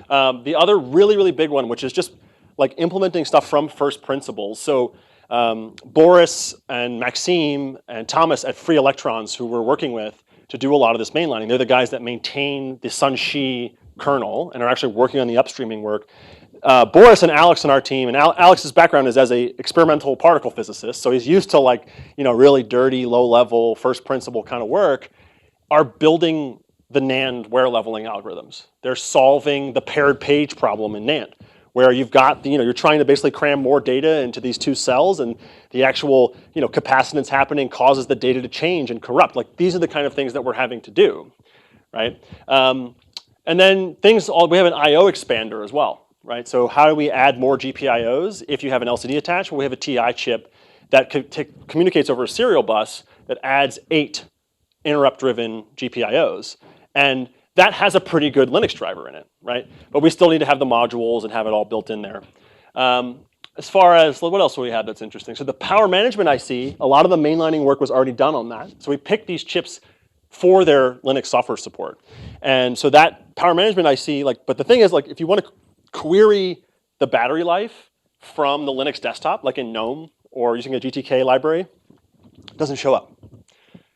The other really, really big one, which is just like implementing stuff from first principles. So Boris and Maxime and Thomas at Free Electrons, who we're working with to do a lot of this mainlining, they're the guys that maintain the Sun-Shi kernel and are actually working on the upstreaming work. Boris and Alex on our team, and Alex's background is as a experimental particle physicist, so he's used to like, you know, really dirty, low-level, first principle kind of work, are building the NAND wear leveling algorithms. They're solving the paired page problem in NAND, where you've got, you know, you're trying to basically cram more data into these 2 cells, and the actual, you know, capacitance happening causes the data to change and corrupt. Like, these are the kind of things that we're having to do, right? And then we have an I/O expander as well, right? So how do we add more GPIOs if you have an LCD attached? Well, we have a TI chip that communicates over a serial bus that adds 8 interrupt-driven GPIOs. And that has a pretty good Linux driver in it, right? But we still need to have the modules and have it all built in there. As far as, what else do we have that's interesting? So the power management IC, a lot of the mainlining work was already done on that. So we picked these chips for their Linux software support. And so that power management IC, like, but the thing is, like, if you want to query the battery life from the Linux desktop, like in GNOME or using a GTK library, it doesn't show up.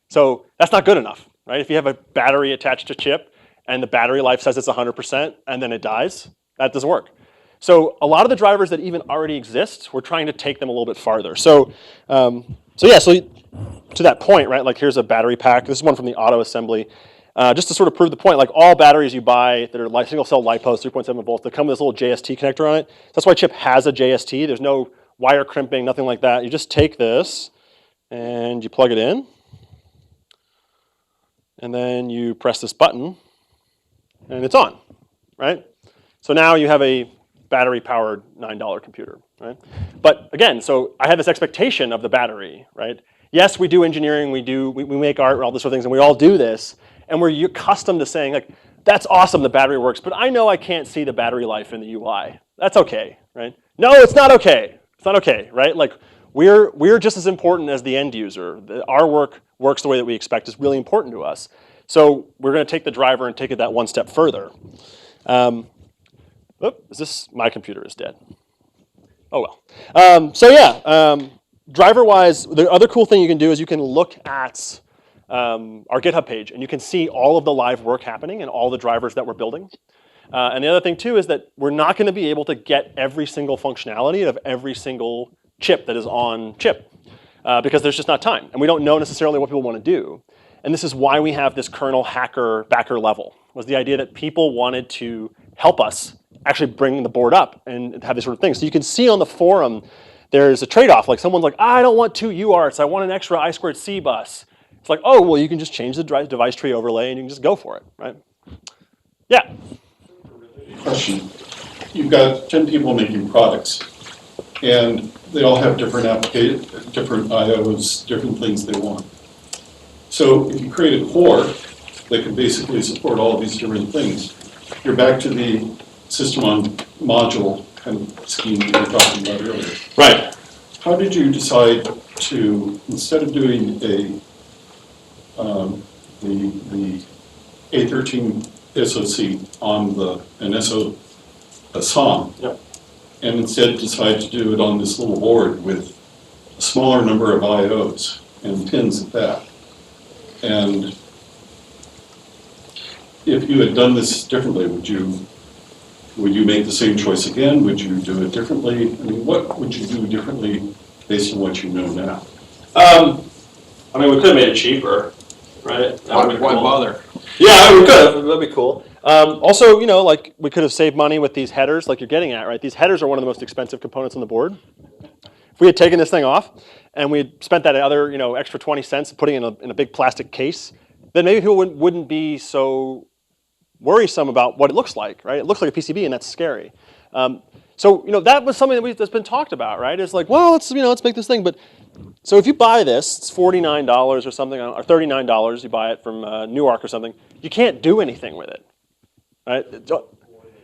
So that's not good enough, right? If you have a battery attached to chip and the battery life says it's 100% and then it dies, that doesn't work. So a lot of the drivers that even already exist, we're trying to take them a little bit farther. So to that point, right, like here's a battery pack. This is one from the auto assembly. Just to sort of prove the point, like all batteries you buy that are single cell LiPos, 3.7 volts, they come with this little JST connector on it. That's why chip has a JST. There's no wire crimping, nothing like that. You just take this and you plug it in. And then you press this button and it's on, right? So now you have a battery-powered $9 computer, right? But again, so I have this expectation of the battery, right? Yes, we do engineering, we make art and all this sort of things, and we all do this, and we're accustomed to saying, like, that's awesome, the battery works, but I know I can't see the battery life in the UI. That's okay, right? No, it's not okay. It's not okay, right? Like, we're just as important as the end user. Our work works the way that we expect is really important to us. So we're going to take the driver and take it that one step further. My computer is dead. Oh well. Driver-wise, the other cool thing you can do is you can look at our GitHub page, and you can see all of the live work happening and all the drivers that we're building. And the other thing, too, is that we're not going to be able to get every single functionality of every single chip that is on chip because there's just not time. And we don't know necessarily what people want to do. And this is why we have this kernel hacker backer level, was the idea that people wanted to help us actually bring the board up and have this sort of thing. So you can see on the forum there's a trade-off. Like someone's like, I don't want 2 UARTs, I want an extra I2C bus. It's like, oh, well, you can just change the device tree overlay and you can just go for it, right? Yeah. Question. You've got 10 people making products, and they all have different different IOs, different things they want. So if you create a core that can basically support all of these different things, you're back to the system on module kind of scheme that you were talking about earlier. Right. How did you decide to, instead of doing the A13 SoC on a SOM, Yep. and instead decide to do it on this little board with a smaller number of IOs and pins at that? And if you had done this differently, would you make the same choice again? Would you do it differently? I mean, what would you do differently based on what you know now? I mean, we could have made it cheaper, right? Why bother? Yeah, we could. That'd be cool. Also, you know, like we could have saved money with these headers, like you're getting at, right? These headers are one of the most expensive components on the board. If we had taken this thing off and we had spent that other, you know, extra 20 cents putting it in a big plastic case, then maybe people wouldn't be so worrisome about what it looks like, right? It looks like a PCB, and that's scary. So, you know, that was something that's been talked about, right? It's like, well, let's make this thing. But so if you buy this, it's $49 or something, or $39. You buy it from Newark or something. You can't do anything with it, right?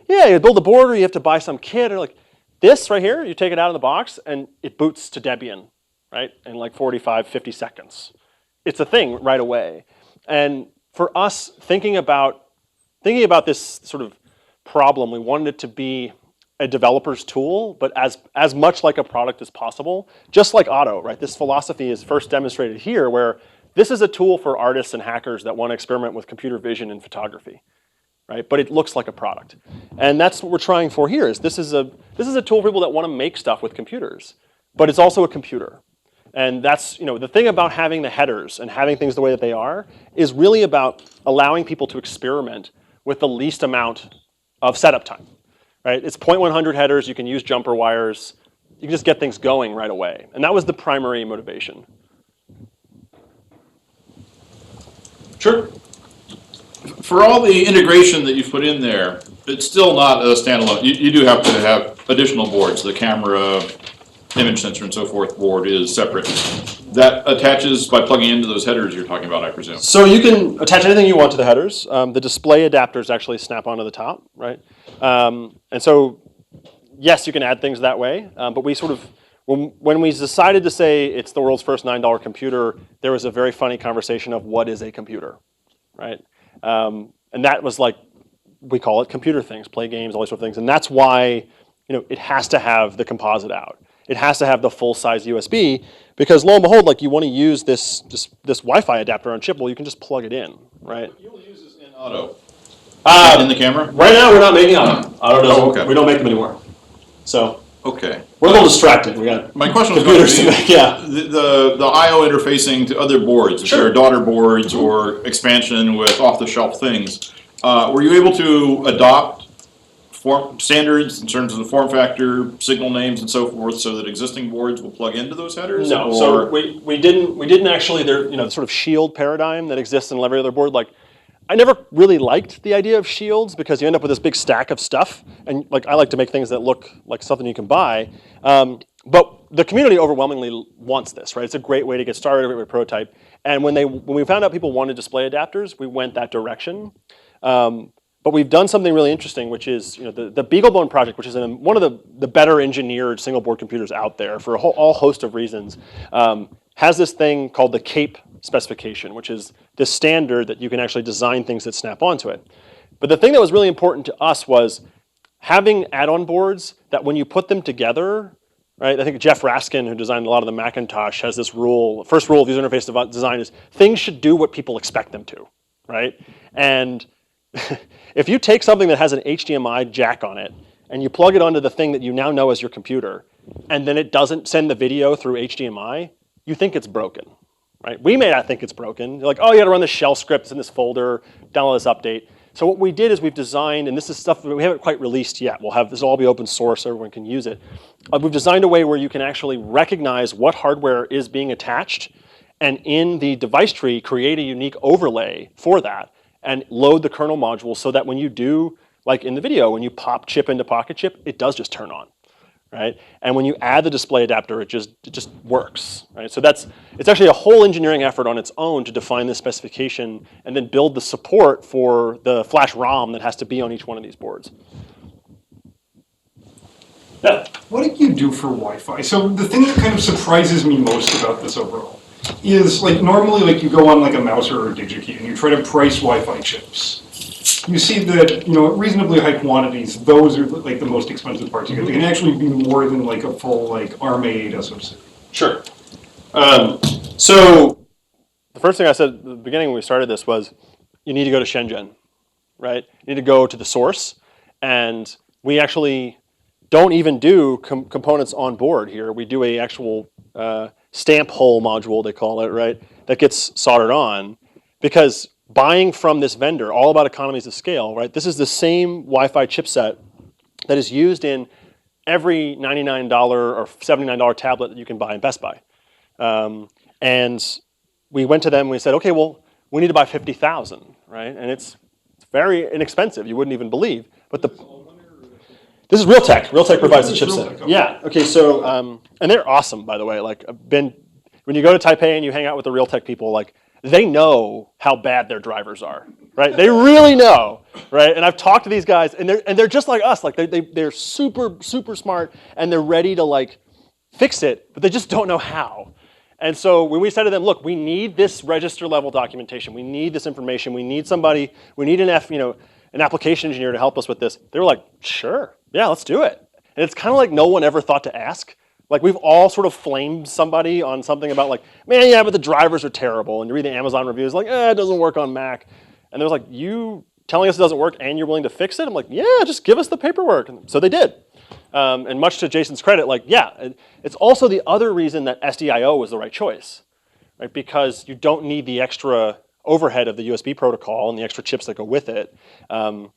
Yeah, you build a board, or you have to buy some kit, or like this right here. You take it out of the box, and it boots to Debian, right? In like 45, 50 seconds. It's a thing right away. And for us, thinking about this sort of problem, we wanted it to be a developer's tool, but as much like a product as possible, just like Otto, right? This philosophy is first demonstrated here, where this is a tool for artists and hackers that want to experiment with computer vision and photography, right? But it looks like a product. And that's what we're trying for here, is this is a tool for people that want to make stuff with computers, but it's also a computer. And that's, you know, the thing about having the headers and having things the way that they are is really about allowing people to experiment with the least amount of setup time, right? It's 0.100 headers, you can use jumper wires, you can just get things going right away. And that was the primary motivation. Sure. For all the integration that you've put in there, it's still not a standalone. You do have to have additional boards. The camera, image sensor, and so forth board is separate. That attaches by plugging into those headers you're talking about, I presume. So you can attach anything you want to the headers. The display adapters actually snap onto the top, right? And so, yes, you can add things that way. But we sort of, when we decided to say it's the world's first $9 computer, there was a very funny conversation of what is a computer, right? And that was like, we call it computer things, play games, all these sort of things. And that's why, you know, it has to have the composite out. It has to have the full-size USB, because lo and behold, like you want to use this Wi-Fi adapter on chip, well, you can just plug it in, right? You'll use this in Otto. In the camera? Right now, we're not making Otto. Otto doesn't. Oh, okay. We don't make them anymore. So Okay. we're a little distracted. We got My question was going computers to to be make. Yeah. the I/O interfacing to other boards, if Sure. there are daughter boards or expansion with off-the-shelf things. Were you able to adopt form standards in terms of the form factor, signal names, and so forth, so that existing boards will plug into those headers? No. So we didn't actually. There, you know, the sort of shield paradigm that exists in every other board. Like, I never really liked the idea of shields, because you end up with this big stack of stuff, and like I like to make things that look like something you can buy. But the community overwhelmingly wants this, right? It's a great way to get started, a great way to prototype. And when we found out people wanted display adapters, we went that direction. But we've done something really interesting, which is, you know, the BeagleBone project, which is one of the better engineered single board computers out there for all host of reasons, has this thing called the C.H.I.P specification, which is this standard that you can actually design things that snap onto it. But the thing that was really important to us was having add-on boards that when you put them together, right? I think Jeff Raskin, who designed a lot of the Macintosh, has this rule. First rule of user interface design is things should do what people expect them to, right? And if you take something that has an HDMI jack on it and you plug it onto the thing that you now know as your computer, and then it doesn't send the video through HDMI, you think it's broken, right? We may not think it's broken. You're like, oh, you got to run this shell script in this folder, download this update. So what we did is we've designed, and this is stuff that we haven't quite released yet. We'll have this will all be open source, so everyone can use it. We've designed a way where you can actually recognize what hardware is being attached, and in the device tree, create a unique overlay for that, and load the kernel module so that when you do, like in the video, when you pop chip into Pocket Chip, it does just turn on. Right? And when you add the display adapter, it just works. Right? So it's actually a whole engineering effort on its own to define the specification and then build the support for the flash ROM that has to be on each one of these boards. Yeah. What did you do for Wi-Fi? So the thing that kind of surprises me most about this overall is like normally like you go on like a mouse or a DigiKey and you try to price Wi-Fi chips. You see that, you know, at reasonably high quantities, those are like the most expensive parts you get. They can actually be more than like a full like ARM-8 SoC. Sure. So the first thing I said at the beginning when we started this was you need to go to Shenzhen, right? You need to go to the source, and we actually don't even do components on board here. We do a actual stamp hole module, they call it, right? That gets soldered on because buying from this vendor, all about economies of scale, right? This is the same Wi-Fi chipset that is used in every $99 or $79 tablet that you can buy in Best Buy. And we went to them and we said, okay, well, we need to buy 50,000, right? And it's very inexpensive, you wouldn't even believe. But this is Realtek. Realtek provides the chipset. Yeah, okay, so, and they're awesome, by the way. Like, when you go to Taipei and you hang out with the Realtek people, like, they know how bad their drivers are, right? They really know, right? And I've talked to these guys, and they're just like us. Like they're super smart, and they're ready to like fix it, but they just don't know how. And so when we said to them, look, we need this register level documentation. We need this information. We need somebody. We need an application engineer to help us with this. They were like, sure, yeah, let's do it. And it's kind of like no one ever thought to ask. Like we've all sort of flamed somebody on something about like, man, yeah, but the drivers are terrible. And you read the Amazon reviews, like, it doesn't work on Mac. And there's like, you telling us it doesn't work and you're willing to fix it? I'm like, yeah, just give us the paperwork. And so they did. And much to Jason's credit, like, yeah, it's also the other reason that SDIO was the right choice, right? Because you don't need the extra overhead of the USB protocol and the extra chips that go with it. And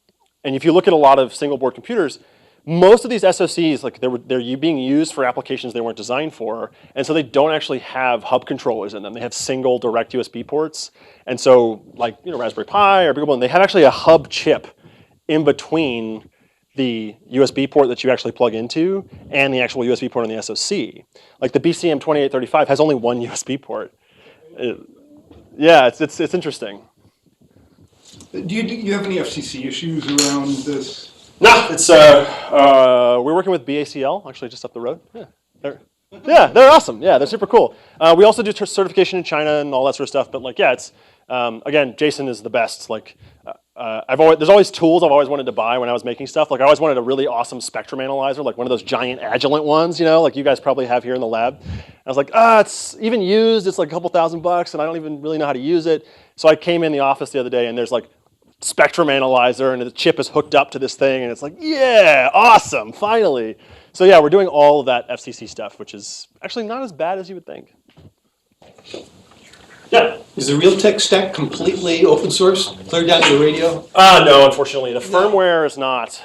if you look at a lot of single board computers, most of these SoCs, like they're being used for applications they weren't designed for, and so they don't actually have hub controllers in them. They have single direct USB ports, and so like Raspberry Pi or Beagle, they have actually a hub chip in between the USB port that you actually plug into and the actual USB port on the SoC. Like the BCM2835 has only one USB port. Yeah, it's interesting. Do you have any FCC issues around this? No, it's we're working with BACL actually just up the road. Yeah, they're awesome. Yeah, they're super cool. We also do certification in China and all that sort of stuff. But like, yeah, it's again, Jason is the best. Like, there's always tools I've always wanted to buy when I was making stuff. Like, I always wanted a really awesome spectrum analyzer, like one of those giant Agilent ones, like you guys probably have here in the lab. And I was like, it's even used. It's like a couple $1,000, and I don't even really know how to use it. So I came in the office the other day, and there's like spectrum analyzer, and the chip is hooked up to this thing, and it's like, yeah, awesome, finally. So yeah, we're doing all of that FCC stuff, which is actually not as bad as you would think. Yeah. Is the Realtek stack completely open source, clear down to the radio? No, unfortunately, the firmware is not.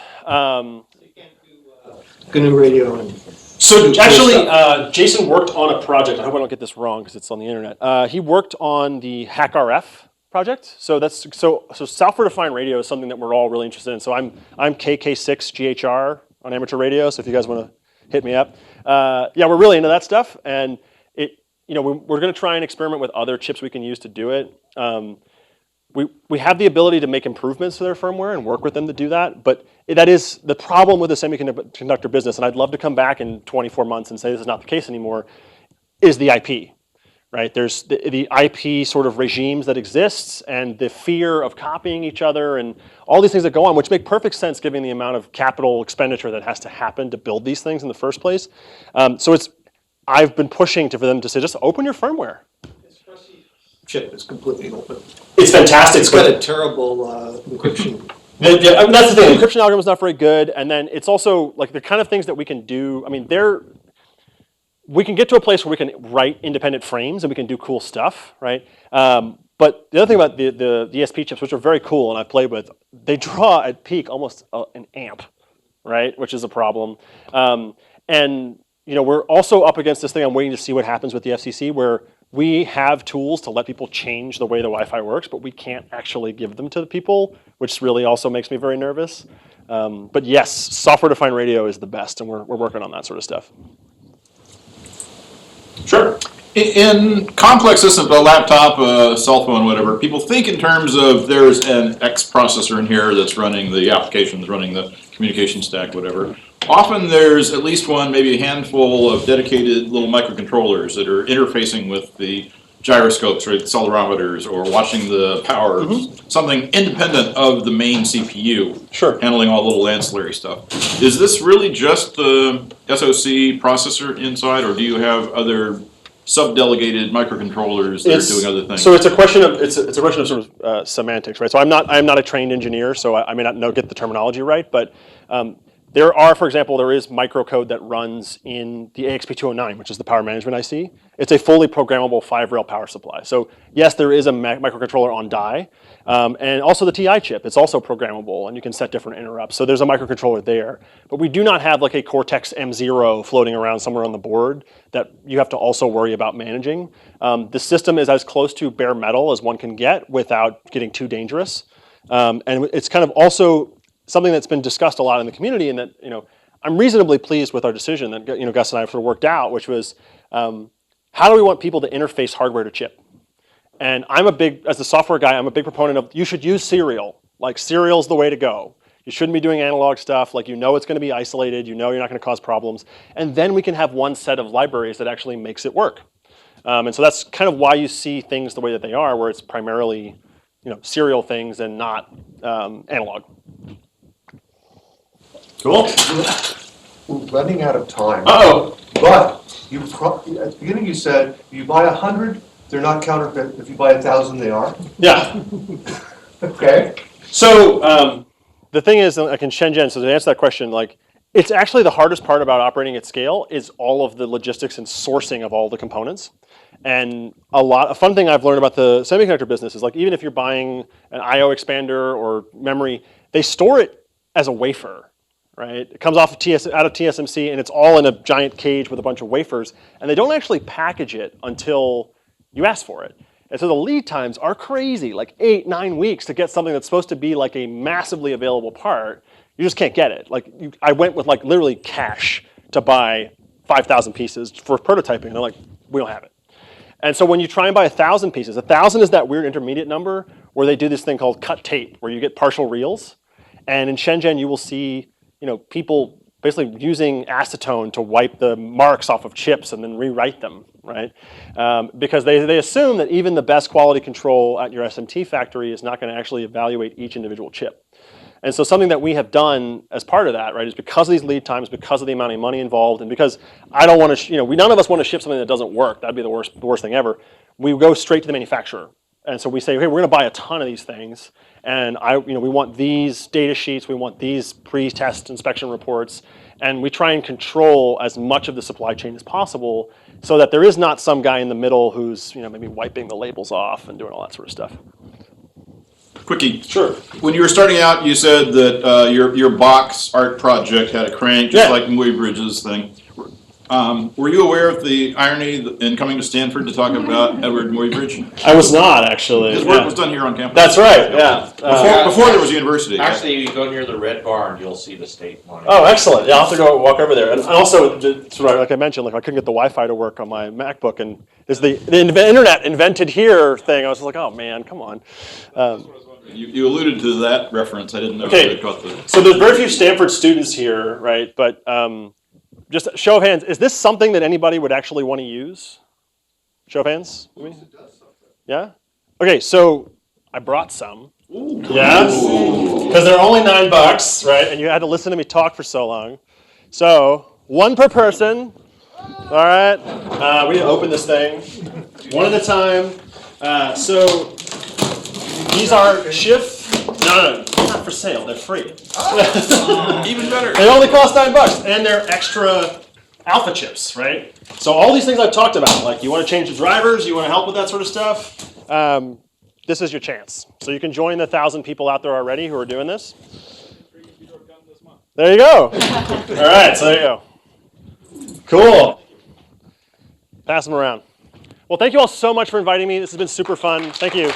GNU radio. So actually, Jason worked on a project. I hope I don't get this wrong because it's on the internet. He worked on the HackRF project. So software defined radio is something that we're all really interested in. So I'm KK6 GHR on amateur radio. So if you guys want to hit me up, yeah, we're really into that stuff. And we're going to try and experiment with other chips we can use to do it. We have the ability to make improvements to their firmware and work with them to do that. But that is the problem with the semiconductor business. And I'd love to come back in 24 months and say this is not the case anymore. Is the IP. Right? There's the IP sort of regimes that exists and the fear of copying each other and all these things that go on, which make perfect sense given the amount of capital expenditure that has to happen to build these things in the first place. I've been pushing for them to say, just open your firmware. Chip is completely open. It's fantastic. It's got a terrible encryption. That's the thing. The encryption algorithm is not very good, and then it's also like the kind of things that we can do. I mean, we can get to a place where we can write independent frames and we can do cool stuff, right? But the other thing about the ESP chips, which are very cool and I've played with, they draw at peak almost an amp, right? Which is a problem. And we're also up against this thing. I'm waiting to see what happens with the FCC, where we have tools to let people change the way the Wi-Fi works, but we can't actually give them to the people, which really also makes me very nervous. But yes, software-defined radio is the best, and we're working on that sort of stuff. Sure. In complex systems, a laptop, a cell phone, whatever, people think in terms of there's an X processor in here that's running the applications, running the communication stack, whatever. Often there's at least one, maybe a handful of dedicated little microcontrollers that are interfacing with the gyroscopes or accelerometers or watching the power, something independent of the main CPU, Sure. handling all the little ancillary stuff. Is this really just the SoC processor inside, or do you have other sub-delegated microcontrollers that are doing other things? So it's a question of sort of semantics, right? So I'm not a trained engineer, so I may not get the terminology right, but there are, for example, there is microcode that runs in the AXP209, which is the power management IC. It's a fully programmable 5-rail power supply. So yes, there is a microcontroller on die, and also the TI chip. It's also programmable, and you can set different interrupts. So there's a microcontroller there. But we do not have like a Cortex M0 floating around somewhere on the board that you have to also worry about managing. The system is as close to bare metal as one can get without getting too dangerous. And it's kind of also something that's been discussed a lot in the community, and that I'm reasonably pleased with our decision that Gus and I sort of worked out, which was how do we want people to interface hardware to chip? And as a software guy, I'm a big proponent of you should use serial. Like serial's the way to go. You shouldn't be doing analog stuff. Like it's going to be isolated. You're not going to cause problems, and then we can have one set of libraries that actually makes it work. And so that's kind of why you see things the way that they are, where it's primarily serial things and not analog. Cool. We're running out of time. Uh-oh. But at the beginning you said, if you buy 100, they're not counterfeit. If you buy 1,000, they are. Yeah. Okay. So the thing is, like in Shenzhen, so to answer that question, it's actually the hardest part about operating at scale is all of the logistics and sourcing of all the components. And a fun thing I've learned about the semiconductor business is even if you're buying an I/O expander or memory, they store it as a wafer. Right? It comes out of TSMC, and it's all in a giant cage with a bunch of wafers, and they don't actually package it until you ask for it. And so the lead times are crazy, like 8-9 weeks to get something that's supposed to be like a massively available part. You just can't get it. I went with literally cash to buy 5,000 pieces for prototyping, and they're like, we don't have it. And so when you try and buy 1,000 pieces, 1,000 is that weird intermediate number where they do this thing called cut tape, where you get partial reels. And in Shenzhen, you will see people basically using acetone to wipe the marks off of chips and then rewrite them, right? Because they assume that even the best quality control at your SMT factory is not going to actually evaluate each individual chip. And so something that we have done as part of that, right, is because of these lead times, because of the amount of money involved, and because I don't want to, none of us want to ship something that doesn't work. That'd be the worst thing ever. We go straight to the manufacturer. And so we say, hey, we're going to buy a ton of these things, and we want these data sheets, we want these pre-test inspection reports, and we try and control as much of the supply chain as possible, so that there is not some guy in the middle who's maybe wiping the labels off and doing all that sort of stuff. Quickie. Sure. When you were starting out, you said that your box art project had a crank, just like Muybridge's thing. Were you aware of the irony in coming to Stanford to talk about Edward Muybridge? I was not, actually. His work was done here on campus. That's right, yeah. Before there was a university. Actually, you go near the Red Barn, you'll see the state monument. Oh, excellent. Yeah, I'll have to go walk over there. And also, like I mentioned, I couldn't get the Wi-Fi to work on my MacBook, and there's the internet invented here thing. I was like, oh man, come on. You alluded to that reference. I didn't know if you caught the... So there's very few Stanford students here, right? But just a show of hands, is this something that anybody would actually want to use? Show of hands? Yeah? Okay, so I brought some. Ooh. Yes? Because they're only $9, right? And you had to listen to me talk for so long. So, one per person. All right. We open this thing one at a time. So these are Schiff. No, they're not for sale. They're free. Even better. They only cost $9, and they're extra alpha chips, right? So all these things I've talked about, like you want to change the drivers, you want to help with that sort of stuff. this is your chance. So you can join the 1,000 people out there already who are doing this. There you go. All right, so there you go. Cool. Pass them around. Well, thank you all so much for inviting me. This has been super fun. Thank you.